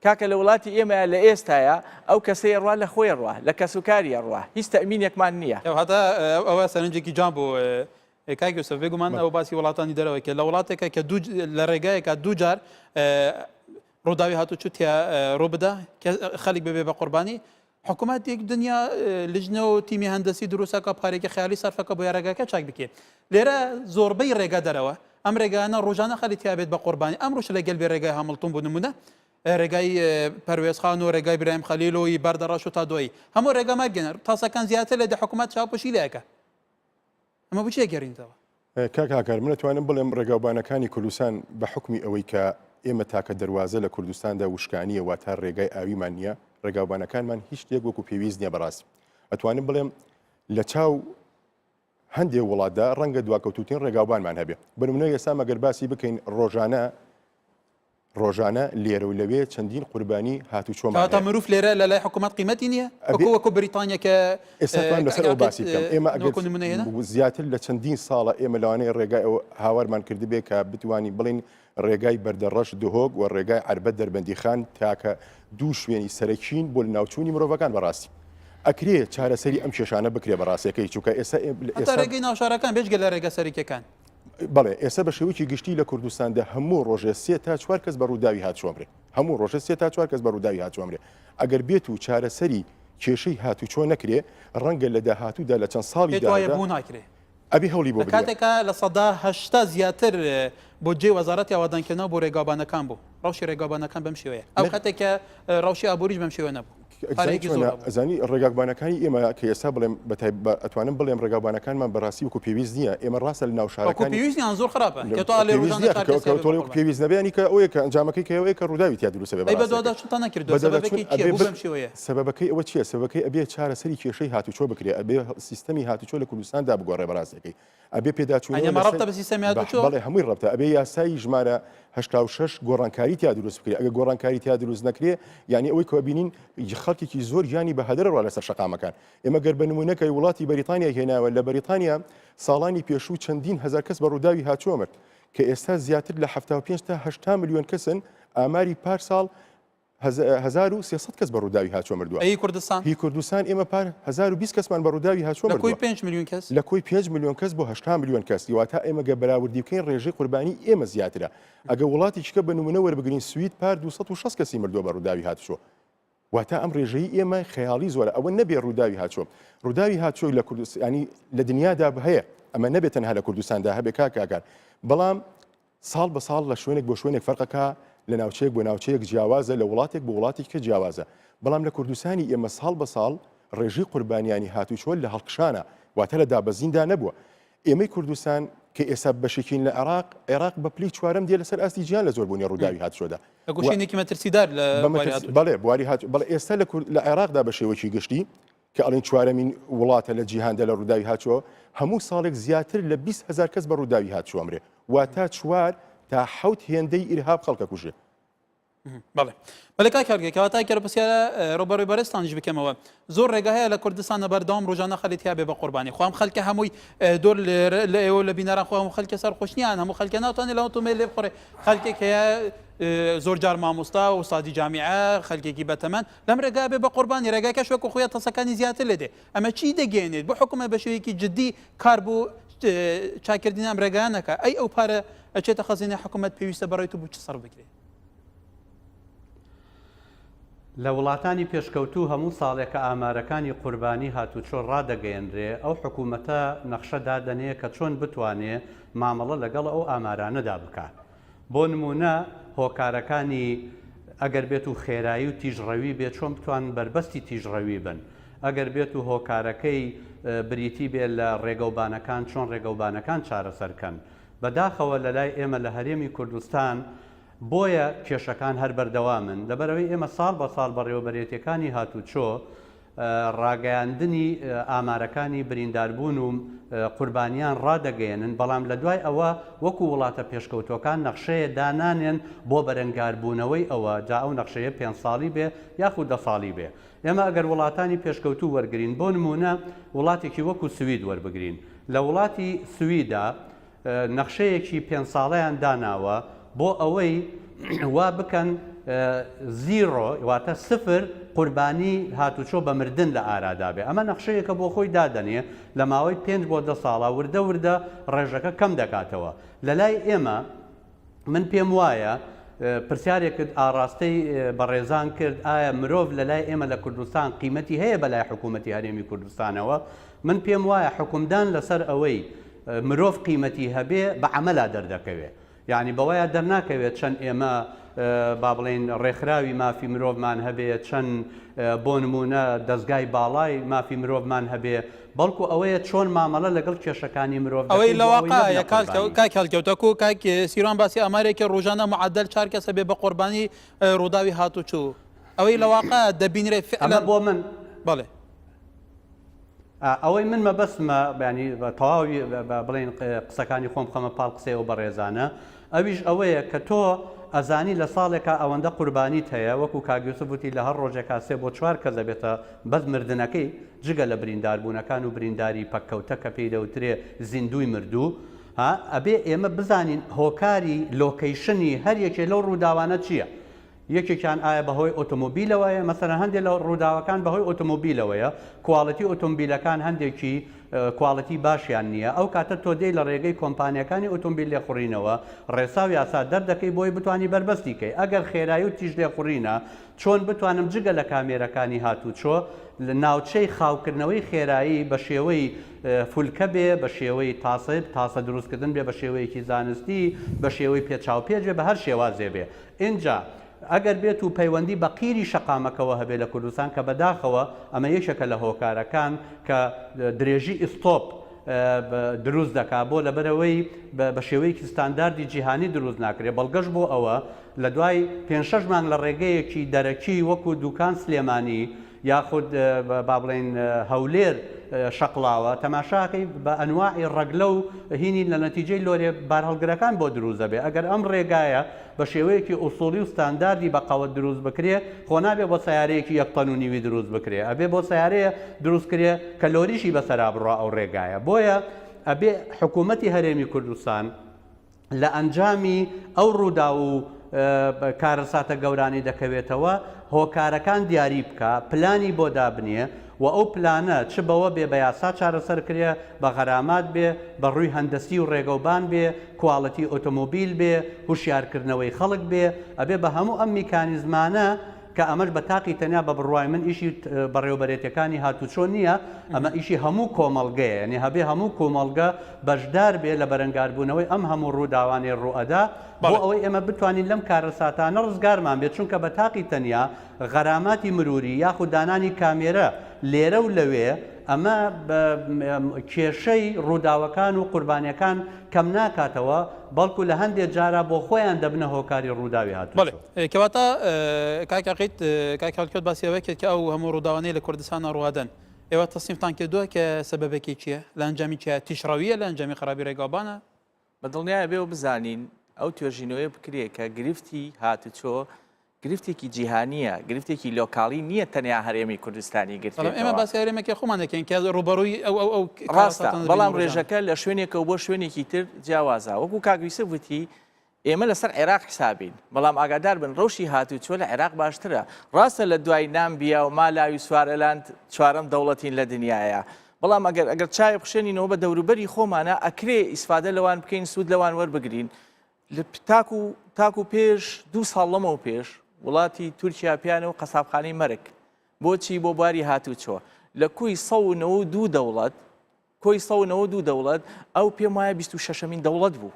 کاکە لە وڵاتی ئێمە لە ئێستاە ئەو کەسەی ڕوا لە خۆی ڕوا لە کەسوکاری ڕوا هیچ تەمینێکمان نییە هەتا ئەوە سەرنجێکی جان بۆ کاک یوسف بێگومان ئەو باسی وڵاتانی دەرەوە کە لە وڵاتێکە کە لە ڕێگایەکە دوو جار ڕووداوی هاتوچوتیا ڕۆ بدا کە خەڵک ببێ بە قوربانی حکوومەت یەک دنیا لژنە و تیمی هەندسی دروستەکە پارێکی خیالی سەرفەکە بۆ ڕێگاکە چاک بکێت لێرە زۆربەی ڕێگا دەرەوە ئەم ڕێگانە ڕۆژانە خەڵی تیابێت بە قوربانی ئەمڕۆژ لەگەل بێ ڕێگای هەمڵتون بوو نمونە ڕێگای پەروێزخان و ڕێگای برایم خەلیلەوەی بەردەڕەش و تا دۆی هەموو ڕێگەمە گەنەر تاسەکان زیاتر لە حکوومەت چاوپۆشی لەکە ئەمە بچێ گەڕینەوە کاکار من دەتوانم بڵێم ڕێگاوبانەکانی کوردستان بە حکمی ئەوەی کە ئێمە تاکە دەواازە لە کوردستاندا وشکانیە وا تا ڕێگای ئاویمان نییە ڕێگاوبانەکانمان هیچ شتێک وەکو پێویست نییە بەڕاستی ئەتوانم بڵێم لە چاو هەندێک وڵاتدا ڕەنگە دواکەوتوتین ڕێگاوبانمان هەبێ بنمونە ئێستا مەگەر باسی بکەین ڕۆژانە لێرە و لەوێ چەندین قوربانی هاتوچۆمان تا مرۆڤ لێرە لە لای حکوومەت قیمەتی نییە وەکو بریتانیا کە ئێستاان لەسەر ئەو باسی بکەم ئێمە زیاتر لە چەندین ساڵە ئێمە لەوانەیە ڕێگای ئەو هاوارمان کرد بێ کە بتوانی بڵین ڕێگای بەردەڕەش دهۆک و ڕێگای عربەت دەربەندی خان تاکە دوو شوێنی سەرەکین بۆ ناوچوونی مرۆڤەکان بەڕاستی ئەکرێ چارەسەری ئەم کێشانە بکرێ بەڕاستیەکەی چووکە ئێستا ڕێگەی ناوشارەکان بێژگە لە ڕێگە سەرکیەکان بەڵێ ئێستا بە شێوەیەکی گشتی لە کوردستاندا هەموو ڕۆژێ 3 تا 4 کەس بە ڕووداوی هاتووەمرێ هەموو ڕۆژە 3 تا 4 کەس بە ڕووداوی هاتووەمرێ ئەگەر بێت و چارەسەری کێشەی هاتوچۆ نەکرێ ڕەنگە لە داهاتوودا لە چەند ساڵی بوو ناکرێ ئەبی هەوڵی بۆ کاتێکە لە سەدا هەشتا زیاتر بۆ جێ وەزارەتی ئاوادانکردنەوە بۆ ڕێگابانەکان بوو ڕەوشی ڕێگابانەکان بەم شێوەیە ئەو کاتێکە ڕەوشی ئابووریش بەم شێوە نەبوو ئەزانی ڕێگاکبانەکانی ئێمە کە ئێستا بڵێم ئەتوانم بڵێم ڕێگاکبانەکانمان بەڕاستی وەکو پێویست نییە ئێمە ڕاستە لە ناوشارەکانی پێویستیان زۆر خراپە پێویست نەبیانی کە ئەوەیە کە ئەنجامەکەی کە ئەوەیە کە ڕووداوی تیا دروستە سەبەبەکەی ئەوە چییە سەبەکەی ئەبێ چارەسەری کێشەی هاتوچۆ بکرێ ئەبێ سیستەمی هاتوچۆ لە کوردستان دابگۆڕێ بەڕاستەکەی ئەبێ پێداچوونی بە سیستەمی هاتوچۆ بەڵێ هەمووی ڕەبتە ئەبێ یاسایی ژمارە هشتا گۆڕانکاری تیا دروست بکرێت ئەگە گۆڕانکاری تیا دروست نەکرێ یعنی ئەوەی کە بینین خەڵکێکی زۆر گیانی بە هەدەرەوە لەسەر شەقامەکان ئێمە گەر بە نمونەکەی وڵاتی بەریتانیا هێناوە لە بەریتانیا ساڵانی پێشوو چەندین هەزار کەس بە ڕووداوی هاتووە مرد کە ئێستا زیاتر لە 75 تا 80 میلیۆن کەسن ئاماری پارساڵ 1300 کەس بە ڕووداوی هاتووە مردووە. ئەی کوردستان هی کوردستان ئێمە پار 1020 کەسمان بە ڕووداوی هاتووە مردووە. لە 5 میلیۆن کەس لە کۆی 5 میلیۆن کەس بۆ 80 میلیۆن کەس دیواتە ئێمە گە بەراوردی بکەین ڕێژەی قوربانی ئێمە زیاترە. ئەگە وڵاتێکیکە بە نمونە وەربگرین سوید پار 260 کەسی مردووە بە ڕووداوی هاتووە. واتە ئەم ڕێژەی ئێمە خەیاڵی زۆرە ئەوە نەبێ ڕووداوی هاتووە. ڕووداوی هاتووە لە کوردستان ینی لە دنیادا هەیە ئەمە نەبێت تەنها لە کوردستاندا هەبێ کاکار. بەڵام ساڵ بە ساڵ لە شوێنێک بۆ شوێنێک فەرقەکە لە ناوچەیەک بۆ ناوچەیەک جیاوازە لە وڵاتێک بۆ وڵاتێک کە جیاوازە. بەڵام لە کوردستانی ئێمە ساڵ بە ساڵ ڕێژەی قوربانیانی هاتووچۆل لە هەڵقشانە واتە لە دابەزیندا نەبووە. ئێمەی کوردستان کە ئێستا بەشێکین لە عێراق بە پلی چوارەم دێ لەسەر ئاستی گیان لە زۆربوونی ڕووداوی هاتووەدا. گوشینێکی مەترسیدار بەڵێ بواری هات بەڵێ ئێستا لە عێراقدا بە شێوەی گشتی کە ئەڵین چوارەمین وڵاتە لە جیهاندا لە ڕووداوی هاتووە هەموو ساڵێک زیاتر لە 20,000 کەس بە ڕووداوی هاتووە ئەمرێ واتە چوار تا حوت هێندەی ئیرهاب خەڵکە کوژێ. بەڵێ کاکەوە تا کە پرسیارە ڕۆبەڕووی بەرزستانیش بکەمەوە زۆر ڕێگا هەیە لە کوردستانە بەردەوام ڕۆژانە خەڵێتیا بێ بە قوربانی خۆم خەڵکە هەمووی دۆر لە ئێوە لە بینەران خۆم خەڵکە سەرخۆشنیان هەموو خەڵکە ناتوانێت لە ئۆتۆمبیل لێ بخۆڕێ خەڵکێک هەیە زۆر جار مامۆستا و سادی جامیعە خەڵکێکی بەتەمەن لەم ڕێگا بێ بە قوربانی ڕێگاکە شوێک و خۆیان تەسەکانی زیاتر لێ دێ ئەمە چی دەگەێنێت بۆ حکومە بە شێوەیەکی جددی کار بوو چاکردین ئەم ڕێگانەکە ئەی ئەو پارە ئەچێتە خەزینە حکوومەت پێویستە بەڕێت و بوو چ سەر بکرێت. لە وڵاتانی پێشکەوتوو هەموو ساڵێکە ئامارەکانی قوربانی هاتوچۆ ڕدەگەیەنرێ ئەو حکوومەتە نەخشەدا دەنێ کە چۆن بتوانێ مامەڵە لەگەڵ ئەو ئامارانەدا بکات. بۆ نمونە هۆکارەکانی ئەگەر بێت و خێرایی و تیژڕەوی بێت چۆن بتوان بربەستی تیژڕەوی بن ئەگەر بێت و هۆکارەکەی بریتی بێت لە ڕێگەوبانەکان چۆن ڕێگەوبانەکان چارەسەرکەن. بەداخەوە لە لای ئێمە لە هەرێمی کوردستان بۆیە کێشەکان هەر بەردەوامن لەبەرەوەی ئێمە ساڵ بە ساڵ بەڕێوەبەرێتیەکانی هاتوچۆ ڕاگەیاندنی ئامارەکانی برینداربوون و قوربانیان ڕدەگەێنن بەڵام لە دوای ئەوە وەکو وڵاتە پێشکەوتەکان نەخشەیە دانانێن بۆ بەرەنگاربوونەوەی ئەوە جا ئەو نەخشەیە 5 ساڵی بێ یاخود 10 ساڵی بێ. ئێمە ئەگەر وڵاتانی پێشکەوتوو وەرگین بۆ نمونە وڵاتێکی وەکو سوید وەربگرین لە وڵاتی سویدا نەخشەیەکی 5 ساڵیان داناوە بۆ ئەوەی وا بکەن زیرۆ واتە سفر قوربانی هاتوچۆ بە مردن لە ئارادا بێ ئەمە نەخشەیەکە بۆ خۆی دادەنێ لە ماوەی 5 بۆ 10 ساڵە وردە وردە ڕێژەکە کەم دەکاتەوە. لە لای ئێمە من پێم وایە پرسیارێکت ئاڕاستەی بەڕێزان کرد ئایا مرۆڤ لە لای ئێمە لە کوردستان قیمەتی هەیە بەلای حکوومەتی هەرێمی کوردستانەوە من پێم وایە حکومدان لەسەر ئەوەی مرۆڤ قیمەتی هەبێ بە عەمەلا دەردەکەوێت. یعنی بەوەیە دەرناکەوێت چەند ئێمە با بڵێن ڕێکخراوی مافی مرۆڤمان هەبێت چەند بۆ نمونە دەستگای باڵای مافی مرۆڤمان هەبێ بەڵکو ئەوەیە چۆن مامەڵە لەگەڵ کێشەکانی مرۆڤ ئەوەی لەواقعە کاک هەڵکەوتەکو و کاک سیروان باسی ئامارێکی ڕۆژانە معدل 4 کەسە بێ بە قوربانی ڕووداوی هاتوچوو ئەوەی لەواقع دەبینرێت ئەمە بۆ من بەڵێ ئەوەی من مەبەستمە بەینی تەواوی بڵێن قسەکانی خۆم خەمە پاڵ قسەیەوە بەڕێزانە ئەویش ئەوەیە کە تۆ ئەزانی لە ساڵێکە ئەوەندە قوربانیت هەیە وەکو کاگوسوتی لە هەر ڕۆژێکا 3 بۆ 4 کەس دەبێتە بەس مردنەکەی جگە لە برینداربوونەکان و برینداری پەککەوتە کە پێی دەوترێ زیندوی مردوو ئەبێ ئێمە بزانین هۆکاری لۆکەیشنی هەر یەکێ لەو ڕووداوانە چییە؟ یەکێکیان ئایا بەهۆی ئۆتۆمۆبیلەوەیە مەسەرەن هەندێک لە ڕووداوەکان بەهۆی ئۆتۆمۆبیلەوەیە کواڵەتی ئۆتۆمبیلەکان هەندێکی کواڵەتی باشیان نییە ئەو کاتە تۆ دێی لە ڕێگەی کۆمپانیەکانی ئۆتۆمبیل لێخوڕینەوە ڕێسا و یاسا دەردەکەی بۆی بتانی بربەستیکەی ئەگەر خێرایی و تیژ لێخوڕینە چۆن بتوانم جگە لە کامێرەکانی هاتوچۆ لە ناوچەی خاوکردنەوەی خێرایی بە شێوەی فولکە بێ بە شێوەی تاسە دروستکردن بێ بە شێوەیەکی زانستی بە شێوەی پێچاوپێک بێ بە هەر شێوازێ بێ اینجا ئەگەر بێت و پەیوەندی بە قیری شەقامەکەەوە هەبێت لە کوردستان کە بەداخەوە ئەمە یەکێکە لە هۆکارەکان کە درێژی ئیستۆپ دروست دەکات بۆ لەبەرەوەی بە شێوەیەکی ستانداردی جیهانی دروست ناکرێت بەڵگەش بۆ ئەوە لە دوای 5-6 مانگ لە ڕێگەیەکی دەرەکی وەکو دوکان سلێمانی یاخود با بڵێن هەولێر شەقڵاوە تەماشاکەی بە ئەنواعی ڕەگلە و هینی لە نەتیجەی لۆرێ بارهەڵگرەکان بۆ دروست دەبێ ئەگەر ئەم ڕێگایە بە شێوەیەکی ئوسوڵی و ستانداردی بە قەوت دروست بکرێ خۆ نابێ بۆ سیارەیەکی 1 تەن و نیوی دروست بکرێ ئەبێ بۆ سیارەیە دروستکرێ کە لۆریشی بەسەرا بڕوا ئەو ڕێگایە بۆیە ئەبێ حکوومەتی هەرێمی کوردستان لە ئەنجامی ئەو ڕوودا و کارەساتە گەورانی دەکەوێتەوە هۆکارەکان دیاری بکە پلانی بۆ دابنێ و ئەو پلانە چ بەوە بێ بە یاسا چارەسەرکرێ بە غەرامات بێ بە ڕووی هەندەسی و ڕێگەوبان بێ کوواڵەتی ئۆتۆمۆبیل بێ هوشیارکردنەوەی خەڵک بێ ئەبێ بە هەموو ئەم میکانیزمانە کە ئەمەش بە تاقی تەنیا بە بڕوای من ئیشی بەڕێوەبەرێتەکانی هاتوچۆ نییە ئەمە ئیشی هەموو کۆمەڵگەیە یعنی هەبێ هەموو کۆمەڵگە بەشدار بێ لە بەرەنگاربوونەوەی ئەم هەموو ڕووداوانی ڕوئەدا بۆ ئەوەی ئێمە بتوانین لەم کارەساتانە ڕزگارمان بێت چونکە بە تاقی تەنیا غەراماتی مروری یاخود دانانی کامێرە لێرە و لەوێ ئەمە کێشەی ڕووداوەکان و قوربانیەکان کەم ناکاتەوە بەڵکو لە هەندێک جارە بۆ خۆیان دەبنە هۆکاری ڕووداوی هاتووە. بەڵێ کەواتە کاکەقیت کاکەڵکێت باسیەوەکێت کە ئەو هەموو ڕووداوانەی لە کوردستانە ڕوادەن ئێوە تەسنیفتان کردووە کە سەبەبێکی چییە لە ئەنجامی چیە تیشڕەویە لە ئەنجامی خراپی ڕێگاوبانە بەدڵنیایە بێ و بزانین ئەو توێژینەوەی بکرێ کە گرفتی هاتوچۆ گرفتێکی جیهانیە گرفتێکی لۆکاڵی نییە تەنیا هەرێمی کوردستانی گرتێتەوە ئێمە باسی هەرێمێکی خۆمان دەکەین کە ڕوبەڕووی ئەو ڕاستە بەڵام ڕێژەکە لە شوێنێکەوە بۆ شوێنێکی تر جیاوازە وەکو کاگویسە وتی ئێمە لەسەر عێراق حسابین بەڵام ئاگادار بن ڕەوشی هاتوچۆ لە عێراق باشترە ڕاستە لە دوای نام بیا و مالاوی سوارەلاند چوارەم دەوڵەتین لە دنیاە بەڵام ئەگەر چای بخشێنینەوە بە دەوروبەری خۆمانە ئەکرێ ئیسفادە لەوان بکەین سوود لەوان وەربگرین لە تاکو پێش 2 ساڵ لەمەوە پێش وڵاتی تورکیا پیانە و قەسابخانەی مەرگ بۆچی بۆ بواری هاتوچۆ لە کوی 192 دەوڵەت کۆی 192 دەوڵەت ئەو پێم وایە 26مین دەوڵەت بوو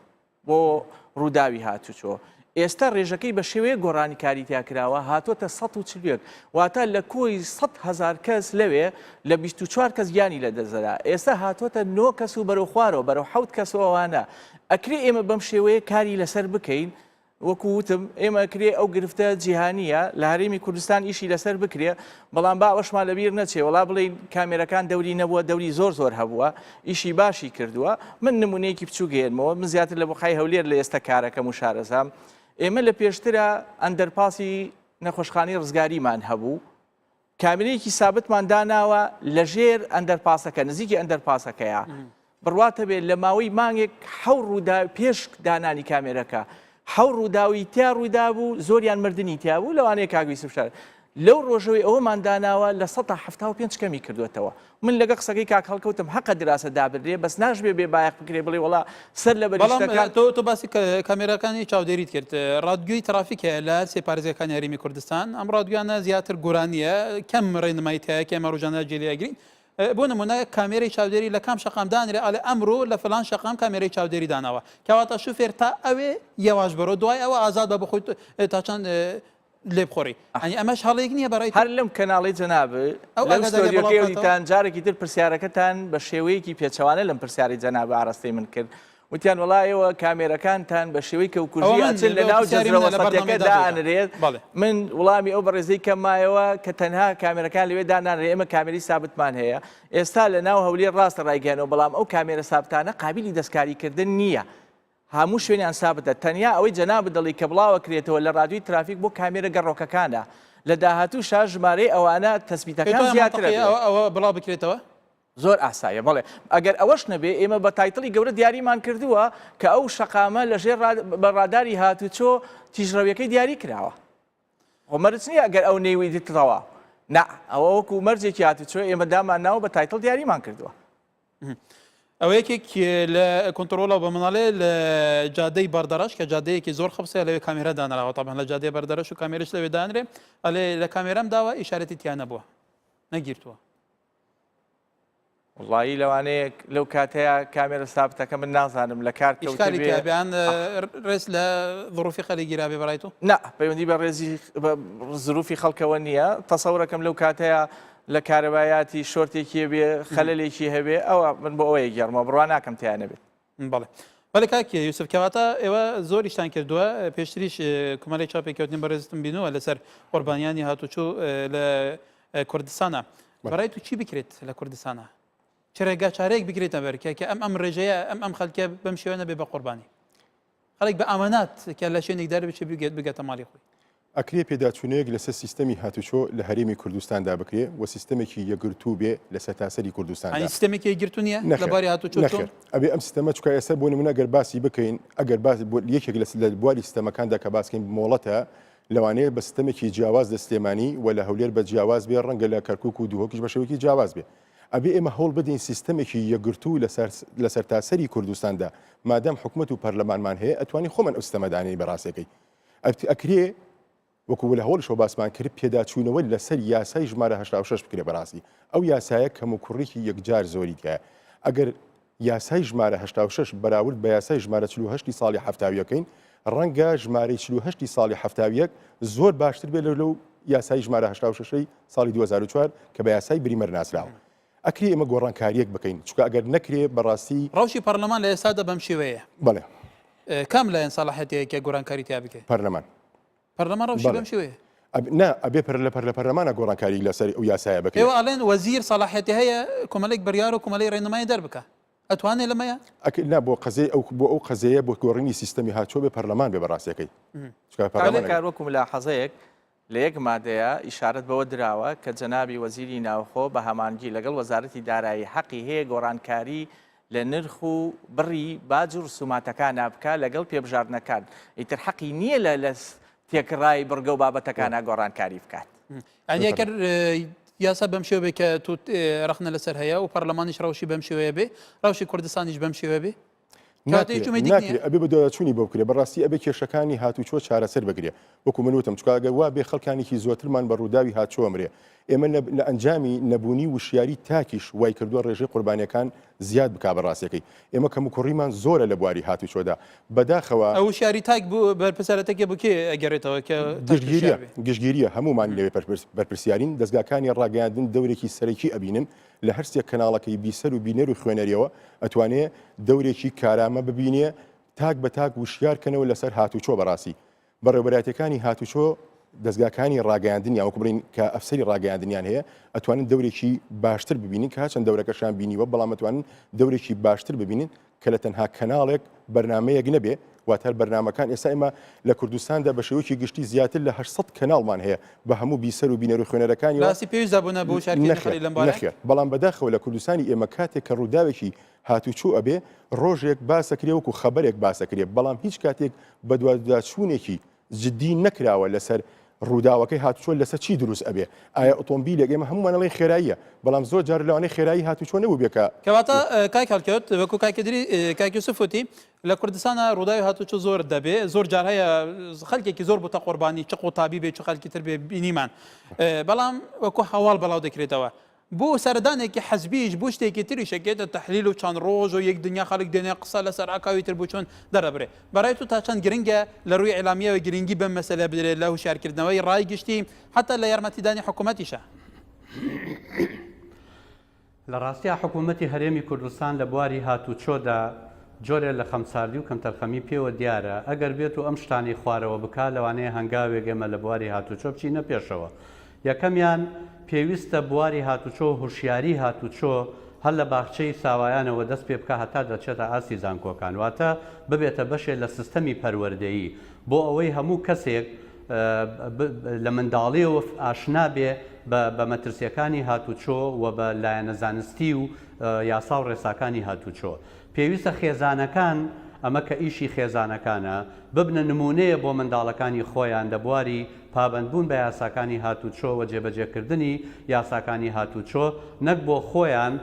بۆ ڕووداوی هاتوچۆ ئێستا ڕێژەکەی بە شێوەیە گۆڕانی کاری تیاکراوە هاتوۆتە 140 واتە لە کۆی 100,000 کەس لەوێ لە 24 کەس گیانی لە دەزەرا ئێستا هاتوۆتە 9 کەس و بەرەو خوارەوە بەرەو 7 کەسەوەوانە ئەکرێ ئێمە بەم شێوەیە کاری لەسەر بکەین وەکو وتم ئێمە کرێ ئەو گرفتە جیهانیە لە هەرێمی کوردستان ئیشی لەسەر بکرێ بەڵام با ئەوەشمان لەبیر نەچێ وڵا بڵین کامێرەکان دەوری نەبووە دەوری زۆر هەبووە ئیشی باشی کردووە من نمونەیەکی بچوو گەێنمەوە من زیاتر لە بۆخای هەولێر لە ئێستا کارەکەم و شارەزام ئێمە لە پێشترە ئەندەرپاسی نەخۆشخانەی ڕزگاریمان هەبوو کامێرەیەکی سابتمان داناوە لە ژێر ئەندەرپاسەکە نزیکی ئەندەرپاسەکەیە بڕواتە بێت لە ماوەی مانگێک حەو ڕوودا پێش دانانی کامێرەکە حەو ڕووداوی تیا ڕوودا بوو زۆریان مردنی تیا بوو لەوانەیە کاگوی سفشار لەو ڕۆژەوەی ئەوەمان داناوە لە 175 کەمی کردوێتەوە من لەگە قسەکەی کاک هەڵکەوتم حەقە دراسە دابرێ بەس ناژبێ بێ بایەق بکرێ بڵێ وڵا سەر لە بەریشتەکان تۆ باسی کامێرەکانی چاودێریت کرد ڕادگوی ترافیکە لە سێپارێزەکانی هەرێمی کوردستان ئەم ڕادگویانە زیاتر گۆرانیە کەم ڕێنماییتەیە کە ئێمە ڕۆژانە جێلیاگرین بۆ نمونە کامێرەی چاودێری لە کام شەقام دانرێ ئەڵێ ئەمڕۆ لە فلان شەقام کامێرەی چاودێری داناوە کەواتە شوفێر تا ئەوێ یەواش بەرۆ دوای ئەوە ئازاد بە بخۆیت تا چەند لێ بخۆڕی ئەنی ئەمەش هەڵەیەک نییە بەڕێ هەر لەم کەناڵی جەناب ئەوەکەیتان جارێکی تر پرسیارەکەتان بە شێوەیەکی پێچەوانە لەم پرسیاری جەناب ئاڕاستەی من کرد وتیان وڵایەوە کامێرەکانتان بە شێوەی کەوکوژی ئەچن لە ناو جەزرەوەسەتەکەدا ئەنرێت من وڵامی ئەو بەڕێزەی کەمایەوە کە تەنها کامێرەکان لەوێ دانانرێ ئێمە کامێری سابتمان هەیە ئێستا لە ناو هەولێر ڕاستە ڕایگەیانەوە بەڵام ئەو کامێرە سابتانە قابلی دەستکاریکردن نییە هەموو شوێنیان سابتە تەنیا ئەوەی جەناب دڵی کە بڵاوە کرێتەوە لە ڕادوی ترافیک بۆ کامێرە گەڕۆکەکانە لە داهاتوو شار ژمارەی ئەوانە تەسبیتەکان زیاترە ئەوە بڵاو بکرێتەوە زۆر ئاسایە بەڵێ ئەگەر ئەوەش نەبێ ئێمە بە تایتڵی گەورە دیاریمان کردووە کە ئەو شەقامە لە ژێر بە ڕاداری هاتوچۆ تیژڕەویەکەی دیاری کراوە خۆمەرج نییە ئەگەر ئەو نێوی دیتەوە نا ئەوە وەکو مەرجێکی هاتوچۆ ئێمە دامان ناو بە تایتڵ دیاریمان کردووە ئەو یەکێک لە کۆنتترۆڵە بە مناڵێ لە جادەی بەردەڕش کە جادەیەکی زۆر خەبسە لەوێ کامێرە دانراوە تاان لە جادەی بەردەرەش و کامێرش لەوێ دانرێ ئەلێ لە کامێرەم داوە ئیشارەتی تیان نەبووە نەگیرتووە وڵایی لەوانەیە لەو کاتەیە کامێرە سابتەکە من نازانم لە کار بیان ڕێز لە ظروفی خەلی گیرابێ بەڕای تو نا پەیوەندی بە ڕێزی زروفی خەڵکەوە نییە تەسەورەکەم لەو کاتەیە لە کارەبایاتی شۆرتێکی بێ خەلەلێکی هەبێ ئەوە من بۆ ئەوەیە گەڕمە بڕوان ناکەم تیانە بێت بەڵێ بەڵێ کاکی یوسف کەواتە ئێوە زۆریشتان کردووە پێشتریش کومەڵی چاپێککەوتنی بەڕێزتم بینووە لەسەر قوربانیانی هاتوچوو لە کوردستانە بەڕای تو چی بکرێت لە کوردستانە ڕێگا چارەیەک بگرێتە بەرکە کە ئەم ڕێژەیە ئەم خەڵکە بەم شێوە نەبێ بە قوربانی خەڵک بە ئامانات کە لە شوێنێک دەر بچێت بگێتە ماڵی خۆی ئەکرێ پێداچوونەیەک لەسەر سیستەمی هاتوچۆ لە هەرێمی کوردستاندا بکرێ و سیستەمێکی یەکگرتوو بێ لە سەرتاسەری کوردستاندا سیستەمێکی یەکگرتوو نییە لەباری هاتوچۆ ئەبێ ئەم سیستەمە چکە ئێستا بۆ نمونە ئەگەر باسی بکەین ئەگەر یەکێک لە بواری سیستەمەکاندا کە باسکەین مۆڵەتە لەوانەیە بە سیستەمێکی جیاواز لە سلێمانی و لە هەولێر بە جیاواز بێ ڕەنگە لە کەرکووک و دووهۆکیش بە شێوەیەکی جیاواز بێ ئەبێ ئێمە هەوڵ بدەین سیستەمێکی یەکگرتوو لە سەرتاسەری کوردستاندا مادام حکوومەت و پەرلەمانمان هەیە ئەتوانی خۆمان ئەو سیستەمەدانەی بەڕاستەکەی ئەکرێ وەکو لە هەوڵشەوە باسمان کرد پێداچوونەوە لەسەر یاسای ژمارە 86 بکرێ بەڕاستی ئەو یاسایە کەم و کوڕێکی یەکجار زۆری تایە ئەگەر یاسای ژمارە 86 بەراورد بە یاسای ژمارە 48 ساڵی هەفتاویەکەین ڕەنگە ژمارەی 48 ساڵی هەفتاویەک زۆر باشتر بێت لەو یاسای ژمارە 86 ساڵی 2004 کە بە یاسای بریمەر ناسراوە ئەکری ئێمە گۆڕانکاریەک بکەین چکە ئەگەر نەکرێ بەڕاستی ڕەوشی پەرلەمان لە ئێستادا بەم شێوەیە بڵێ کام لایەن ساڵاحەتەیەکە گۆڕانکاری تیا بکەیت پەرلەمان پەرلەمان ڕەوشی بەم شێوەیە نا ئەبێ لە پەرلەمانە گۆڕانکاری لەسەر ئەو یاسایە بکەین ئێوە ئەڵێن وەزیر ساڵاحەتی هەیە کۆمەڵێک بڕیار و کۆمەڵی ڕێنمایی دەربکە ئەتوانێت لەمەیە نا بۆ قەزەی بۆ ئەو قەزەیە بۆ گۆڕینی سیستەمی هاتوچۆ بێ پەرلەمان بێ بەڕاستیەکەی کارۆکم لە حەزەیەک لە یەک مادەیە ئیشارەت بەوە دراوە کە جەنابی وەزیری ناوخۆ بە هەمانگی لەگەڵ وەزارەتی دارایی حەقی هەیە گۆڕانکاری لە نرخ و بڕی باج و ڕسوماتەکان نابکە لەگەڵ پێبژاردنەکان ئیتر حەقی نییە لە تێکڕای بڕگە و بابەتەکانە گۆڕانکاری بکات ئەگەر یاسا بەم شێوەیە کە تو ڕخنە لەسەر هەیە و پەرلەمانیش ڕەوشی بەم شێوەیە بێ ڕەوشی کوردستانیش بەم شێوە بێ ناکرێت ئەبێ بە دۆچوونی بۆ بکرێ بەڕاستی ئەبێ کێشەکانی هاتوچۆ چارەسەر بگرێ وەکو منوتم چکگە وا بێ خەڵکانێکی زۆترمان بە ڕووداوی هاتچۆ ئەمرێ ئێمە لە ئەنجامی نەبوونی وشیاری تاکیش وای کردووە ڕێژەی قوربانیەکان زیاد بک بەڕاستیەکەی ئێمە کەم و کوڕیمان زۆرە لە بواری هاتوچۆدا بەداخەوە ئەو شاری تاک بوو بەرپرسارەتەکە بکێ ئەگەڕێتەوە کە گشتگیریە هەمومان لەوێ بەرپرسیارین دەستگاکانی ڕاگەاندن دەورێکی سەرەکی ئەبینن لە هەرسێک کەناڵەکەی بیسەر و بینەر و خوێنەریەوە ئەتوانێت دەورێکی کارامە ببینێ تاک بە تاک وشیارکەنەوە لەسەر هاتوچۆ بەڕاستی بەڕێوەبەراتەکانی هاتوچۆ دەستگاکانی ڕاگەاندن یاوەکو بڵین کە ئەفسەری ڕاگەاندنیان هەیە ئەتوانن دەورێکی باشتر ببینین کە چەند دەورەکەشان بینیوە بەڵام ئەتوانن دەورێکی باشتر ببینین کە لە تەنها کەناڵێک بەرنمەیەک نەبێ واتە بەرنمەکان ئێستا ئێمە لە کوردستاندا بە شێوەیەکی گشتی زیاتر لە 800 کەناڵمان هەیە بە هەموو بیسەر و بینەر و خوێنەرەکانی راسی پێویستە بوونە بۆ شارکردنی لەم بارە نەخێر بەڵام بەداخەوە لە کوردستانی ئێمە کاتێک کە ڕووداوێکی هاتوچوو ئەبێ ڕۆژێک باسەکرێ وەکو خەبەرێک باسەکرێ بەڵام هیچ کاتێک بە دواداچوونێکی جدی نەکراوە لەسەر ڕووداوەکەی هاتوچۆ لەسەر چی دروست ئەبێ ئایا ئۆتۆمبیلێک ئێمە هەمومانەڵی خێراییە بەڵام زۆر جار لەوانەیە خێرایی هاتوچۆ نەبوو بێکە کەواتە کاک هەڵکەوت وەکو کاکدری کاکی سفوتی لە کوردستانە ڕووداوی هاتوچۆ زۆر دەبێ زۆر جار هەیە خەڵکێکی زۆر بووتە قوربانی چ قوتابی بێ چ خەڵکی تر بێ بینیمان بەڵام وەکو هەواڵ بەڵاو دەکرێتەوە بۆ سەردانێکی حەزبیش بۆ شتێکی تری شەکێتە تەحلیل و چەند ڕۆژ و یەک دنیا خەڵک دێنێ قسە لەسەر ئاکاوی تر بوو چۆن دەرەبرێ بەڕای تو تا چەند گرنگە لە ڕووی ئێلامیەوە گرنگی بەم مەسەلە بدرێت لە هوشیارکردنەوەی ڕای گشتی حتا لە یارمەتیدانی حکوومەتیشە لە ڕاستیە حکوومەتی هەرێمی کوردستان لە بواری هاتوچۆدا جۆرێ لە خەمساردی و کەمتەرخەمی پێوە دیارە ئەگەر بێت و ئەم شتانی خوارەوە بکات لەوانەیە هەنگاوێک ئێمە لە بواری هاتوچۆ بچینە پێشەوە یەکەمیان پێویستە بواری هاتوچۆ هوشیاری هاتوچۆ هەر لە باخچەی ساوایانەوە دەست پێ بکە هەتا دەچێتە ئاسی زانکۆکان واتە ببێتە بەشێ لە سیستەمی پەروەردەیی بۆ ئەوەی هەموو کەسێک لە منداڵیەوە ئاشنا بێ بە مەترسیەکانی هاتوچۆ و بە لایەنە زانستی و یاسا و ڕێساکانی هاتوچۆ پێویستە خێزانەکان ئەمە کە ئیشی خێزانەکانە ببنە نمونەیە بۆ منداڵەکانی خۆیان لە بواری پابندبوون بە یاساکانی هاتوچۆ و جێبەجێکردنی یاساکانی هاتوچۆ نەک بۆ خۆیان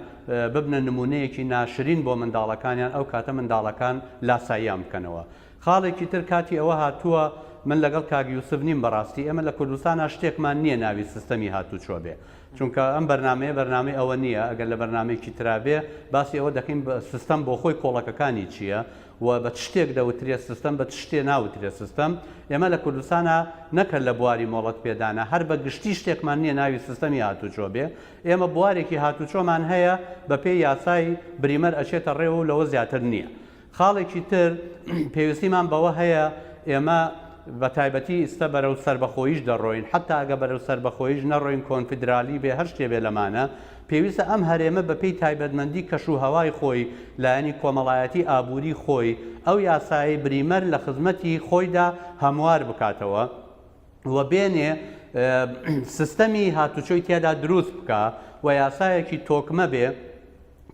ببنە نمونەیەکی ناشرین بۆ منداڵەکانیان ئەو کاتە منداڵەکان لاساییان بکەنەوە خاڵێکی تر کاتی ئەوە هاتووە من لەگەڵ کاک یوسف نیم بەڕاستی ئێمە لە کوردستانە شتێکمان نییە ناوی سیستەمی هاتوچۆ بێ چونکە ئەم بەرنمەی ئەوە نییە ئەگەر لە بەرنمەیەکی ترابێ باسی ئەوە دەکەین سیستەم بۆ خۆی کۆڵەکەکانی چییە و بە شتێک دەوترێت سیستەم بە شتێ ناوترێت سیستەم ئێمە لە کوردستانە نەکرد لە بواری مۆڵەت پێدانە هەر بە گشتی شتێکمان نییە ناوی سیستەمی هاتوچۆ بێ ئێمە بوارێکی هاتوچۆمان هەیە بە پێی یاسای بریمەر ئەچێتە ڕێوە و لەوە زیاتر نییە خاڵێکی تر پێویستیمان بەوە هەیە ئێمە بە تایبەتی ئێستا بەرەو سربەخۆیش دەڕۆین حتا ئەگە بەرەو سربەخۆیش نەڕۆین کۆنفدرالی بێ هەر شتێ بێ لەمانە پێویستە ئەم هەرێمە بەپێی تایبەتمەندی کەش و هەوای خۆی لایەنی کۆمەڵایەتی ئابووری خۆی ئەو یاسایی بریمەر لە خزمەتی خۆیدا هەموار بکاتەوە و بێنێ سیستەمی هاتوچۆی تێدا دروست بکە و یاسایەکی تۆکمە بێ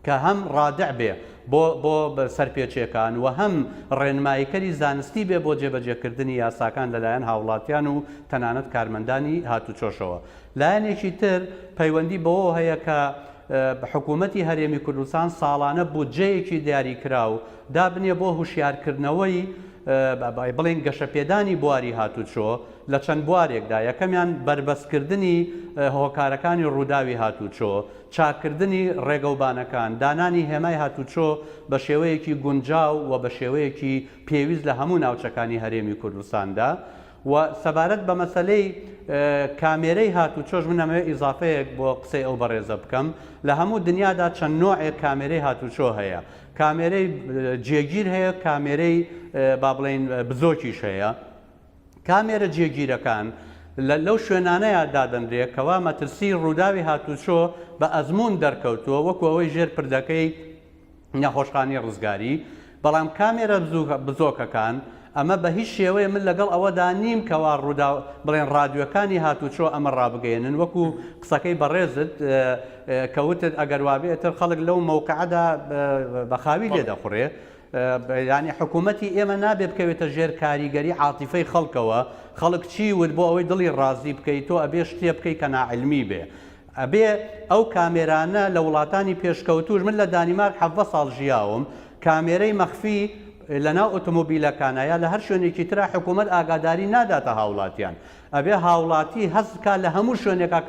کە هەم ڕادع بێ بۆ سەرپێچیەکان و هەم ڕێنماییکەری زانستی بێ بۆ جێبەجێکردنی یاساکان لەلایەن هاوڵاتیان و تەنانەت کارمەندانی هاتوچۆشەوە. لایەنێکی تر پەیوەندی بەوە هەیە کە حکوومەتی هەرێمی کوردستان ساڵانە بودجەیەکی دیاریکرا و دابنێ بۆ هوشیارکردنەوەی بڵێن گەشەپێدانی بواری هاتوچۆ لە چەند بوارێکدا. یەکەمیان بربەستکردنی هۆکارەکانی ڕووداوی هاتوچۆ، چاکردنی ڕێگەوبانەکان، دانانی هێمای هاتوچۆ بە شێوەیەکی گونجاو و بە شێوەیەکی پێویست لە هەموو ناوچەکانی هەرێمی کوردستاندا و سەبارەت بە مەسەلەی کامێرەی هاتوچۆش من ئەمەوێ ئیزافەیەک بۆ قسەی ئەو بەڕێزە بکەم. لە هەموو دنیادا چەند نوعێک کامێرەی هاتوچۆ هەیە. کامێرەی جێگیر هەیە، کامێرەی با بڵێن بزۆکیش هەیە. کامێرە جێگیرەکان لەو شوێنانەیە دادەنرێت کەوا مەترسی ڕووداوی هاتوچۆ بە ئەزمون دەرکەوتووە وەکو ئەوەی ژێر پردەکەی نەخۆشخانەی ڕزگاری. بەڵام کامێرە بزۆکەکان ئەمە بە هیچ شێوەیە من لەگەڵ ئەوەدا نیم کەوا ڕوودا بڵێن ڕادیۆکانی هاتوچۆ ئەمە ڕابگەێنن وەکو قسەکەی بەڕێزت کەوتت ئەگەر وابێتتر خەڵک لەو مەوقعدا بەخاوی لێ دەخوڕێ. ینی حکوومەتی ئێمە نابێ بکەوێتە ژێر کاریگەری عاتیفەی خەڵکەوە. خەڵک چی ود بۆ ئەوەی دڵی ڕازی بکەیت تۆ ئەبێ شتێ بکەی کە ناعلمی بێ. ئەبێ ئەو کامێرانە لە وڵاتانی پێشکەوتوش من لە دانیمارک 7 ساڵ ژیاوم کامێرەی مەخفی لەناو ئۆتۆمۆبیلەکانایە لە هەر شوێنێکی ترا حکوومەت ئاگاداری ناداتە هاوڵاتیان. ئەبێ هاوڵاتی هەستکە لە هەموو شوێنێکا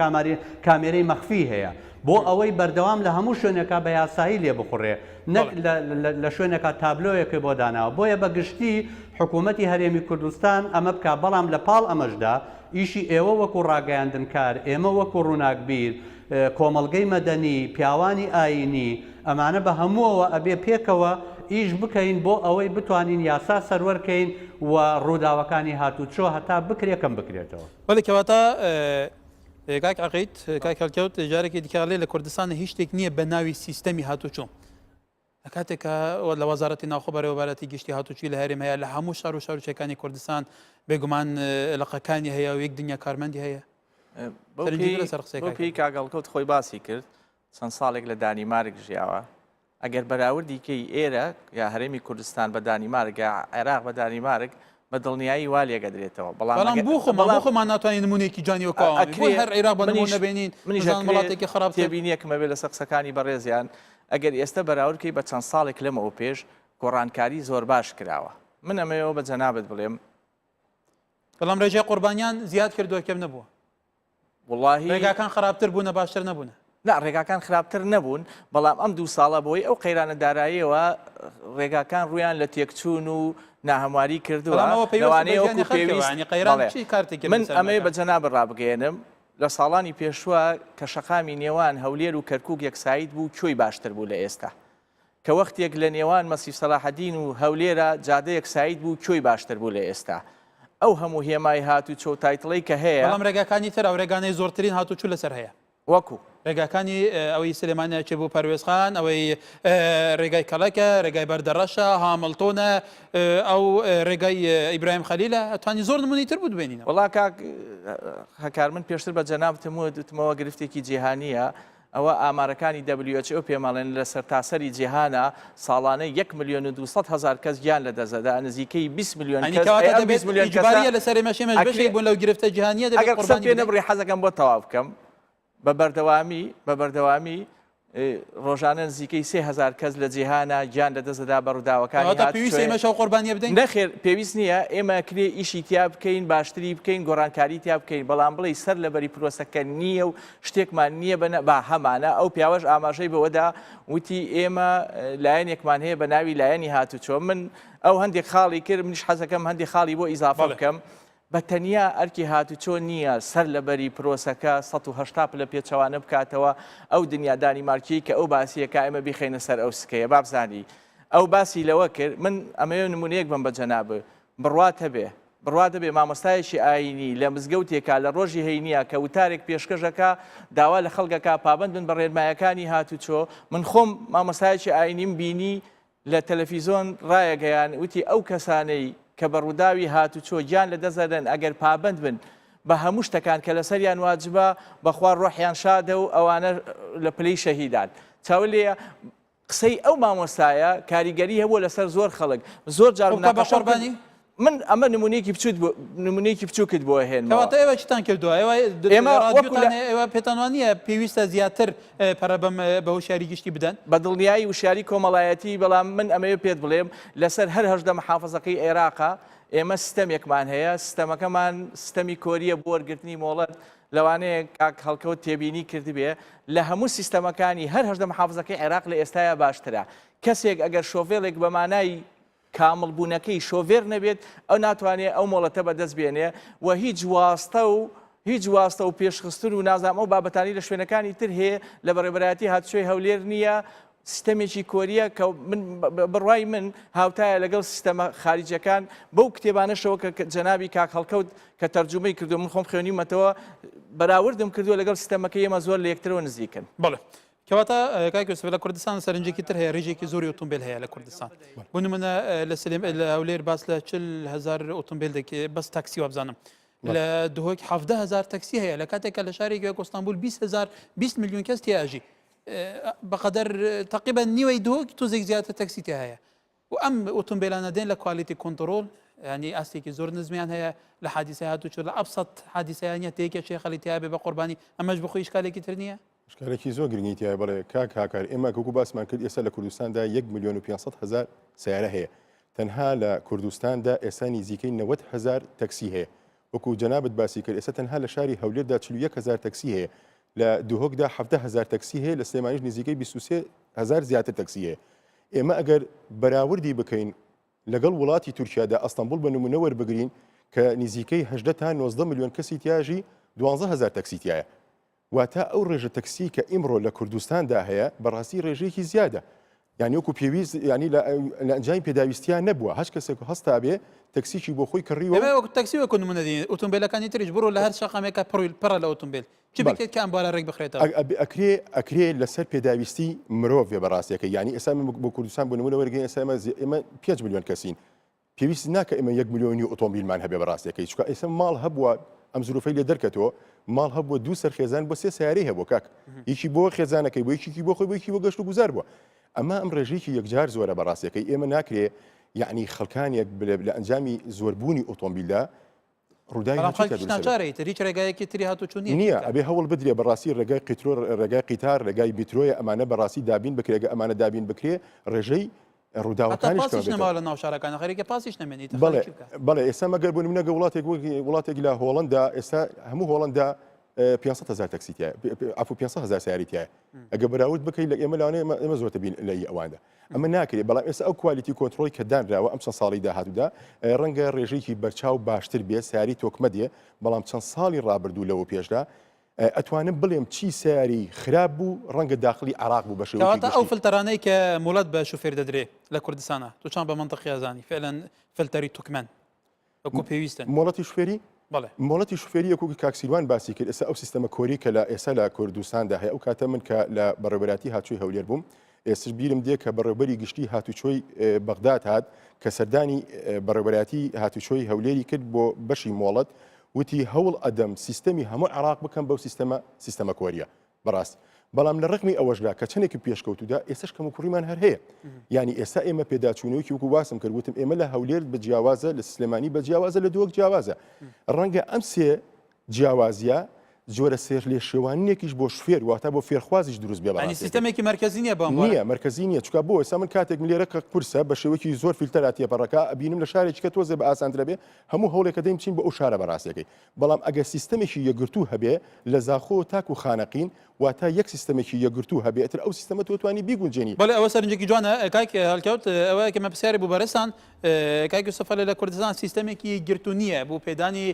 کامێرەی مەخفی هەیە بۆ ئەوەی بەردەوام لە هەموو شوێنێکا بە یاسایی لێ بخوڕێ نەک لە شوێنێکا تابلۆیەکی بۆ داناوە. بۆیە بەگشتی حکوومەتی هەرێمی کوردستان ئەمە بکە. بەڵام لە پاڵ ئەمەشدا ئیشی ئێوە وەکو ڕاگەیاندنکار، ئێمە وەکو ڕووناکبیر، کۆمەڵگەی مەدەنی، پیاوانی ئاینی، ئەمانە بە هەمووەوە ئەبێ پێکەوە ئیش بکەین بۆ ئەوەی بتوانین یاسا سەروەرکەین و ڕووداوەکانی هاتوچۆ هەتا بکرێکم بکرێتەوە. ولی کەواتە کاک عەقید کاک هەڵکەوت جارێکی دیکەڵێ لە کوردستان هیچ شتێک نییە بە ناوی سیستەمی هاتوچۆ. لە کاتێکە لە وەزارەتی ناوخۆ بەرەوبەرەتی گشتی هاتوچی لە هەرێم هەیە لە هەموو شار و شارچەکانی کوردستان بێگومان لەقەکانی هەیە و یەک دنیا کارمەندی هەیە. بۆپی کاگەڵکەوت خۆی باسی کرد چەند ساڵێک لە دانیمارک ژیاوە. ئەگەر بەراوردی کەی ئێرە یا هەرێمی کوردستان بە دانیمارک یا عێراق بە دانیمارک بە دڵنیایی وا لێگەدرێتەوە. بەڵام بۆ خۆمان ناتوانین نمونێکی جانیەوە هەر عێراق بە نمونە نبینین وڵاتێکی خراپ تێبینیەکمە بێ لە قسەکانی بەڕێزیان. ئەگەر ئێستا بەراوردکەی بە چەند ساڵێک لەمەوە پێش گۆڕانکاری زۆر باش کراوە. من ئەمەوە بە جەنابەت بڵێم بەڵام ڕێژەی قوربانیان زیاد کردووە کەم نەبووە. وڵاهی ڕێگاکان خراپتر بوونە باشتر نەبوونە. نا ڕێگاکان خراپتر نەبوون بەڵام ئەم 2 ساڵە بۆی ئەو قەیرانە داراییەوە ڕێگاکان ڕویان لە تێکچوون و ناهەمواری کردووە. من ئەمەی بە جەناب ڕابگەێنم لە ساڵانی پێشوە کە شەقامی نێوان هەولێر و کەرکووک یەکسایت بوو کوێی باشتر بوو لە ئێستا. کە وەختێک لە نێوان مەسیف سەلاحەدین و هەولێرە جادە یەکسایت بوو کوێی باشتر بوو لە ئێستا. ئەو هەموو هێمای هاتوچۆ تایتڵی کە هەیە بەڵام ڕێگاکانی تر ئەو ڕێگانەی زۆرترین هاتوچوو لەسەر هەیە وەکو ڕێگاکانی ئەوەی سلێمانە چێ بۆ پەروێزخان ئەوەی ڕێگای کەڵەکە ڕێگای بەردەڕەشە هامڵتۆنە ئەو ڕێگای ئیبراهیم خەلیلە ئەتوانی زۆر نمونەی تر بوو ببینینەوە. وەڵا کاک هەکار من پێشتر بە جەنابتم وتمەوە گرفتێکی جیهانیە ئەوە ئامارەکانی WHO پێماڵێن لە سەرتاسەری جیهانە ساڵانە 1,200,000 کەس گیان لە دەزەدا نزیکەی 20 میلیۆن ئیجباریە لە سەرێ مەشێمەش بەشێک بوون لەو گرفتە جیهانیە ئەگەر قسەم پێ نەبڕی حەزەکەم بۆ تەواو بکەم بە بەردەوامی ڕۆژانە نزیکەی 3,000 کەس لە جیهانە گیان لە دەزەدا بە ڕووداوەکانی قوربانیە بدەین. نەخێر پێویست نییە ئێمە کرێ ئیشی تیا بکەین باشتری بکەین گۆڕانکاری تیا بکەین بەڵام بڵێ سەر لەبەری پرۆسەکە نییە و شتێکمان نییە بە هەمانە. ئەو پیاوەش ئاماژەی بەوەدا وتی ئێمە لایەنێکمان هەیە بە ناوی لایەنی هاتوچۆ. من ئەو هەندێک خاڵی کرد منیش حەزەکەم هەندێک خاڵی بۆ ئیزافە بکەم. بە تەنیا ئەرکی هاتوچۆ نییە سەر لەبەری پرۆسەکە 180 پلە پێچەوانە بکاتەوە ئەو دنیا دانیمارکی کە ئەو باسیەکە ئێمە بیخینە سەر ئەو سکەیە بابزانی ئەو باسی لەوە کرد. من ئەمەوێ نمونەیەک بم بە جەناب بڕوات هەبێ بڕوا دەبێ مامۆستایەکی ئاینی لە مزگەوتێکا لە ڕۆژی هەینیە کە وتارێک پێشکەشەکە داوا لە خەڵکەکە پابند بن بە ڕێنمایەکانی هاتوچۆ من خۆم مامۆستایەکی ئاینیم بینی لە تەلەڤیزۆن ڕایەگەیان وتی ئەو کەسانەی کە بە ڕووداوی هاتوچۆ گیان لە دەزەدەن ئەگەر پابند بن بە هەموو شتەکان کە لەسەریان واجبە بەخوا ڕۆحیان شادە و ئەوانە لە پلەی شەهیدان چاو لێ قسەی ئەو مامۆستایە کاریگەری هەبووە لەسەر زۆر خەڵک زۆر جار بەشەڕبانی من ئەمە نمونەیەکی بچووکت بۆ هێنەوە ئێوە چتان کردووە ئێوە پێتانوانیە پێویستە زیاتر پەرە بەم بە هوشیاری گشتی بدەن بە دڵنیایی وشیاری کۆمەڵایەتی بەڵام من ئەمەیە پێت بڵێم لەسەر هەر هەژدە محافەزەکەی عێراقا ئێمە سیستەمێکمان هەیە سیستەمەکەمان سیستەمی کۆریە بۆ وەرگرتنی مۆڵەت لەوانەیە کاک هەڵکەوت تێبینی کردبێ لە هەموو سیستەمەکانی هەر هەژدە محافەزەکەی عێراق لە ئێستایا باشترە کەسێک ئەگەر شۆفێڵێک بە مانای کامڵبوونەکەی شۆڤێر نەبێت ئەو ناتوانێت ئەو مۆڵەتە بەدەست بێنێ و هیچ واستە و پێشخستن و نازام ئەو بابەتانی لە شوێنەکانی تر هەیە لە بەڕێبەرایەتی هاتوچۆی هەولێر نییە سیستەمێکی کۆریە کە بڕوای من هاوتایە لەگەڵ سیستەمە خارجیەکان بەو کتێبانەشەوە کە جەنابی کاک هەڵکەوت کە تەرجمەی کردو من خۆم خوێنیمەتەوە بەراوردم کردووە لەگەڵ سیستەمەکەی ئێمە زۆر لە یەکترەوە نزیکن. بەڵێ کەواتە کاکوسف لە کوردستان سەرنجێکی تر هەیە ڕێژێکی زۆری ئۆتۆمبیل هەیە لە کوردستان بۆ نمونە لە هەولێر باس لە 40,000 ئۆتۆمبیل دەکێ بەس تاکسی وابزانم لە دهۆک 17,000 تاکسی هەیە لە کاتێکە لە شارێکی ئۆستانبول 20 میلیۆن کەس تیاژی بەقەدەر تقریبا نیوەی دهۆک تۆزێک زیاتر تاکسی تیا هەیە و ئەم ئۆتۆمبیلانە دێن لە کوالیتی کۆنتڕۆل ینی ئاستێکی زۆر نزمیان هەیە لە حادیسە هاتوچۆ لە ئەبسەد حادیسەیانە تەیەکە شێخەلی تیا بێ بە قوربانی ئەمەش بخۆی شکالێکی تر نییە شکارێکی زۆر گرنگی تایە بڵێ کاک هاکار ئێمە کەکو باسمان کرد ئێستا لە کوردستاندا 1,500,000 سیارە هەیە تەنها لە کوردستاندا ئێستا نزیکەی 90,000 تەکسی هەیە وەکو جەنابەت باسی کرد ئێستا تەنها لە شاری هەولێردا 41,000 تەکسی هەیە لە دوهۆکدا 17,000 تەکسی هەیە لە سلێمانیش نزیکەی 23,000 زیاتر تەکسی هەیە ئێمە ئەگەر بەراوردی بکەین لەگەڵ وڵاتی تورکیادا ئەستەمبول بە نمونە وەربگرین کە نزیکەی 18 تا 19 میلیۆن کەسی تیاژی 12,000 تەکسی تایە واتە ئەو ڕێژە تەکسی کە ئیمڕۆ لە کوردستاندا هەیە بەڕاستی ڕێژەیەکی زیادە یعنی وەکو پێویست ینی لە ئەنجامی پێداویستیان نەبووە هەچ کەسێک هەستا بێ تەکسیکی بۆ خۆی کڕیوە تەکسی وەکو نمونە دێن ئۆتۆمبیلەکانی تریش بڕۆ لە هەر شەقامێکە پڕە لە ئۆتۆمبیل چی بکرێت کە ئەم بارە ڕێک بخرێتەوە ئەکرێ لەسەر پێداویستی مرۆڤ بەڕاستیەکە ینی ئێستا بۆ کوردستان بۆ نمونە وەرگین ئێمە 5 میلیۆن کەسین پێویست ناکە ئێمە 1 میلیۆنی ئۆتۆمبیلمان هەبێ بەڕاستیەکەی چکە ئێستا ماڵ هەبووە ئەم زروفەی لێ دەرکەتەوە ماڵ هەبووە 2 سەرخێزان بۆ 3 سیارەی هەبوو کاک یەکی بۆ خێزانەکەی بۆ یەکێکی بۆ خۆی بۆ یەکی بۆ گەشت و گوزار بووە ئەمە ئەم ڕێژەیەکی یەکجار زۆرە بەڕاستیەکەی ئێمە ناکرێ یعنی خەڵکانێک لە ئەنجامی زۆربوونی ئۆتۆمبیلدا ڕووداوی هیچ ڕێگایەکی تری هاتوچوو نییە ئەبێ هەوڵ بدرێ بەڕاستی ڕێگای قیترۆ ڕێگای قیتار ڕێگای بیترۆیە ئەمانە بەڕاستی دابین بکرێگە ئەمانە دابین بکرێ ڕێژەی ڕووداوەکانیش لە ناو شارەکان خەریکە پاسیش نامێنیت بەڵێ ئێستا مەگەر بۆ نمونە وڵاتێکی لە هۆڵندا ئێستا هەموو هۆڵندا 500,000 تاکسی تایە ئەفو 500,000 سیاری تایە ئەگە بەراورد بکەیت لە ئێمە لاوانەیە ئێمە زۆرتە بین لە ئەواندا ئەمە ناکرێت بەڵام ئێستا ئەو کوالیتی کۆنتڕۆلی کە دانراوە ئەم چەند ساڵی داهاتوودا ڕەنگە ڕێژەیەکی بەرچاو باشتر بێ سیاری تۆکمە دێ بەڵام چەند ساڵی ڕابردوو لەوە پێشدا ئەتوانم بڵێم چی سیاری خراپ بوو ڕەنگە داخلی عراق بوو بەشێوەیەکی ئەو فلتەرانەی کە مۆڵەت بە شوفێر دەدرێت لە کوردستانە تو چۆن بە منطقی ئازانی فعلا فلتەری توکمەن وەکو پێویستن مۆڵەتی شوفێری مۆڵەتی شوفێری یەکوکی کاکسیروان باسی کرد ئێستا ئەو سیستەمە کۆری کە لە ئێستا لە کوردستاندا هەیە ئەو کاتە من کە لە بەڕێوەبەراتی هاتووی هەولێر بووم ئێستش بیرم دێ کە بەڕێوەبەری گشتی هاتوچۆی بەغداد هات کە سەردانی بەڕێوەبەراتی هاتوچۆی هەولێری کرد بۆ بەشی مۆڵەت وتی هەوڵ ئەدەم سیستەمی هەموو عراق بکەم بەو سیستەمە کۆریە بەڕاست بەڵام لە ڕقمی ئەوەشدا کە چەندێکی پێشکەوتودا ئێستش کەم و کوڕیمان هەر هەیە ینی ئێستا ئێمە پێداچوونەوەکی وەکو واسم کرد وتم ئێمە لە هەولێر بە جیاوازە لە سلێمانی بە جیاوازە لە دووەک جیاوازە ڕەنگە ئەم سێ جیاوازیە جۆرە سێر لێ شێوانینێکیش بۆ شوفێر واتە بۆ فێرخوازیش دروست بێ بەڵام سیستەمێکی مرکزی نییە نییە مرکزی نییە چکە بۆ ئێستا من کاتێک لێرە کە کورسە بە شێوەیەکی زۆر فیلتەراتیە پەڕەکە ئەبینم لە شارێکی کە تۆزێ بە ئاسانترە بێ هەموو هەوڵێکە دەیم چین بە ئەو شارە بەڕاستیەکەی بەڵام ئەگە سیستەمێکی یەکگرتوو هەبێ لە زاخۆ تاک و خانەقین واتە یەک سیستەمێکی یەکگرتوو هەبێتتر ئەو سیستەمە توانی بیگونجێنی بەڵێ ئەوە سەرنجێکی جوانە کاک هەڵکەوت ئەوەیە کە مە پرسیاری بوو بەرەستان کاکی سەفەر لە کوردستان سیستەمێکی گرتو نییە بۆ پێدانی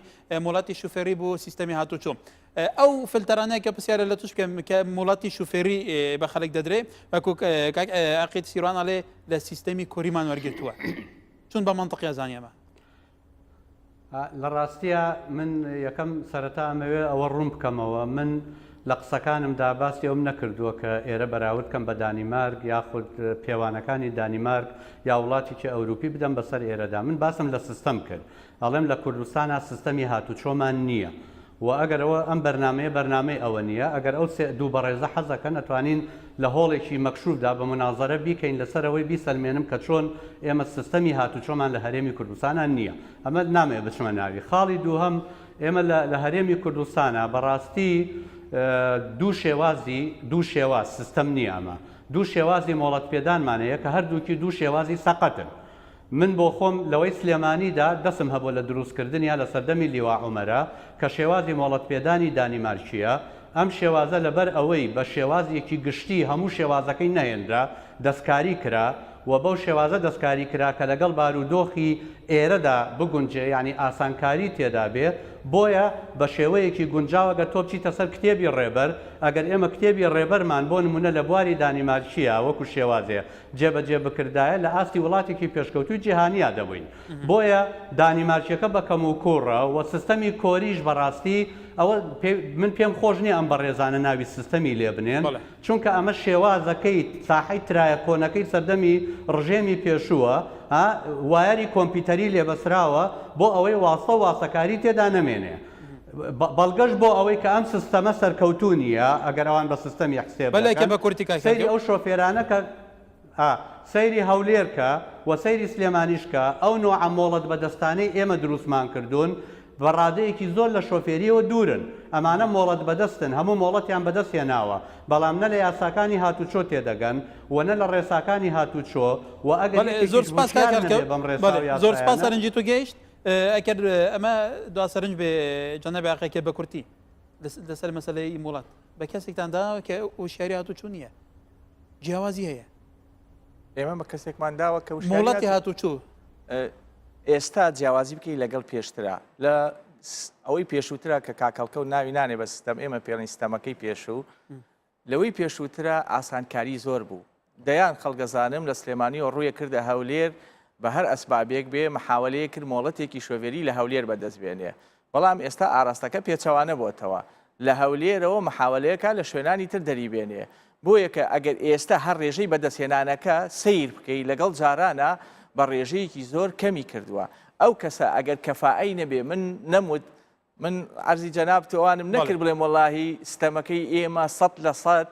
مۆڵاتی شوفێری بۆ سیستەمی هاتوچۆ ئەو فلتەرانەیە کە پرسیارە لە توش کە مۆڵاتی شوفێری بە خەڵک دەدرێ وەکو عقیت سیروان ئەڵێ لە سیستەمی کۆریمان وەرگرتووە چون بە منطقی ئازانیەمە لە ڕاستیە من یەکەم سەرەتا ئەمەوێ ئەوە ڕوون بکەمەوە من لە قسەکانمدا باسی ئەوم نەکردووە کە ئێرە بەراورد بکەم بە دانیمارک یاخود پێوانەکانی دانیمارک یا وڵاتێکی ئەوروپی بدەم بەسەر ئێرەدا من باسم لە سیستەم کرد ئەڵێم لە کوردستانە سیستەمی هاتوچۆمان نییە و ئەگەرەوە ئەم بەرنامەی ئەوە نییە ئەگەر ئەو دوو بەڕێزە حەزەکەن ئەتوانین لە هۆڵێکی مەکشوفدا بە منازەرە بیکەین لەسەرەوەی بیسەلمێنم کە چۆن ئێمە سیستەمی هاتوچۆمان لە هەرێمی کوردستانە نییە ئەمە نامەوێت بچمە ناوی خاڵی دووهەم ئێمە لە هەرێمی کوردستانە بەڕاستی دوو شێواز سیستەم نییە ئەمە دوو شێوازی مۆڵەت پێدانمانەیە کە هەردووکی دوو شێوازی سەقەتن من بۆ خۆم لەوەی سلێمانیدا دەسم هەبوو لە دروستکردنیا لە سەردەمی لیوا عومەرە کە شێوازی مۆڵەت پێدانی دانیمارکیە ئەم شێوازە لەبەر ئەوەی بە شێوازێکی گشتی هەموو شێوازەکەی نەهێنرا دەستکاری کرا و بەو شێوازە دەستکاری کرا کە لەگەڵ بارودۆخی ئێرەدا بگونجێ ینی ئاسانکاری تێدا بێ بۆیە بە شێوەیەکی گونجاوەگە تۆ بچیتە سەر کتێبی ڕێبەر ئەگەر ئێمە کتێبی ڕێبەرمان بۆ نمونە لە بواری دانیمارکیە وەکو شێوازێ جێبەجێ بکردایە لە ئاستی وڵاتێکی پێشکەوتوی جیهانیا دەبووین بۆیە دانیمارکیەکە بە کەم و کوڕە و سیستەمی کۆریش بەڕاستی ئەوە من پێم خۆش نییە ئەم بەڕێزانە ناوی سیستەمی لێ بنێن چونکە ئەمە شێوازەکەی ساحەی ترایە کۆنەکەی سەردەمی ڕژێمی پێشووە وایەری کۆمپیوتەری لێبەسراوە بۆ ئەوەی واستە و واسەکاری تێدا نەمێنێ بەڵگەش بۆ ئەوەی کە ئەم سیستەمە سەرکەوتو نیە ئەگەر ئەوان بە سیستەمی حسێب سەیری ئەو شۆفێرانە کە سەیری هەولێرکە و سەیری سلێمانیشکە ئەو نوع مۆڵەت بەدەستانەی ئێمە دروستمان کردوون بەڕادەیەکی زۆر لە شۆفێریەوە دوورن ئەمانە مۆڵەت بەدەستن هەموو مۆڵەتیان بەدەستێناوە بەڵام نە لە یاساکانی هاتوچۆ تێدەگەن و نە لە ڕێساکانی هاتوچۆ و ئەگەر زۆر سپاس سەرنجی تو گەیشت ئەگەر ئەمە دوا سەرنج بێ جەنەبی ئاقەکە بە کورتی لەسەر مەسەلەی مۆڵەت بە کەسێکتاندا کە وشیاری هاتوچوو نییە جیاوازی هەیە ئێمە بە کەسێکمان داوە کە مۆڵەتی هاتوچوو ئێستا جیاوازی بکەی لەگەڵ پێشترا لە ئەوەی پێشووترە کە کاکەڵکە و ناوی نانێ بە سیستەم ئێمە پێڵین سیستەمەکەی پێشوو لەوەی پێشووترە ئاسانکاری زۆر بوو دەیان خەڵگەزانم لە سلێمانی و ڕوویە کردە هەولێر بە هەر ئەسبابێک بێ محاولەیە کرد مۆڵەتێکی شۆفێری لە هەولێر بەدەستبێنێ بەڵام ئێستا ئاراستەکە پێچەوانە بۆتەوە لە هەولێرەوە محاولەیەکە لە شوێنانی تر دەریبێنێ بۆیە کە ئەگەر ئێستا هەر ڕێژەی بەدەستێنانەکە سیر بکەی لەگەڵ جارانە بە ڕێژەیەکی زۆر کەمی کردووە ئەو کەسە ئەگەر کەفاعی نەبێ من نەموت من عەرزی جەناب تۆوانم نەکرد بڵێم وەڵاهی ستەمەکەی ئێمە 100%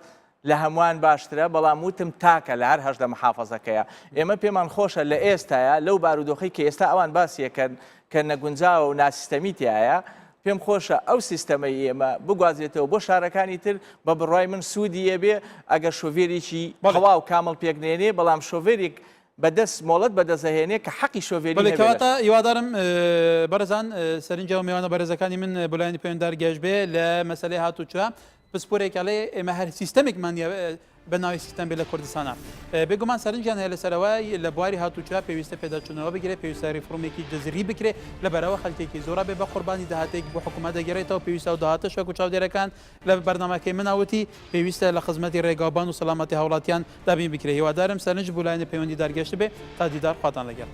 لە هەمووان باشترە بەڵام وتم تاکە لە هەر هەژدە محافەزەکەیە ئێمە پێمان خۆشە لە ئێستاە لەو بارودۆخی کە ئێستا ئەوان باسیەکەن کە نەگونجاوە و ناسیستەمیتیایە پێم خۆشە ئەو سیستەمەی ئێمە بگوازێتەوە بۆ شارەکانی تر بە بڕای من سوودیە بێ ئەگەر شۆفێرێکی تەواو کامل پێکنێنێ بەڵام شۆفێرێک بەدەست مۆڵەت بەدەستهێنێ کە حەقی شۆفێری کەواتە هیوادارم بەرزان سەرنجەوە میوانە بەرزەکانی من بۆلایانی پەیوەنددار گەشت بێ لە مەسەلەی هاتوچوە پسپۆرێکڵێ ئێمە هەر سیستەمێکمان بە ناوی سیستەم بێ لە کوردستانە بێگومان سەرنجیان هەیە لەسەرەوەی لە بواری هاتوچوە پێویستە پێداچوونەوە بگرێت پێویستە ریفۆرمێکی جەزری بکرێت لەبەرەوە خەڵکێکی زۆرە بێ بە قوربانی داهاتێک بۆ حکوومەت دەگەڕێتەوە پێویستە و داهاتە شوێک و چاودێرەکان لە بەرنامەکەی مناوتی پێویستە لە خزمەتی ڕێگاوبان و سەلامەتی هاوڵاتیان دابین بکرێت هیوادارم سەرنج بۆلایەنی پەیوەندی دارگەشت بێ تا دیدار خواتان لەگەڵ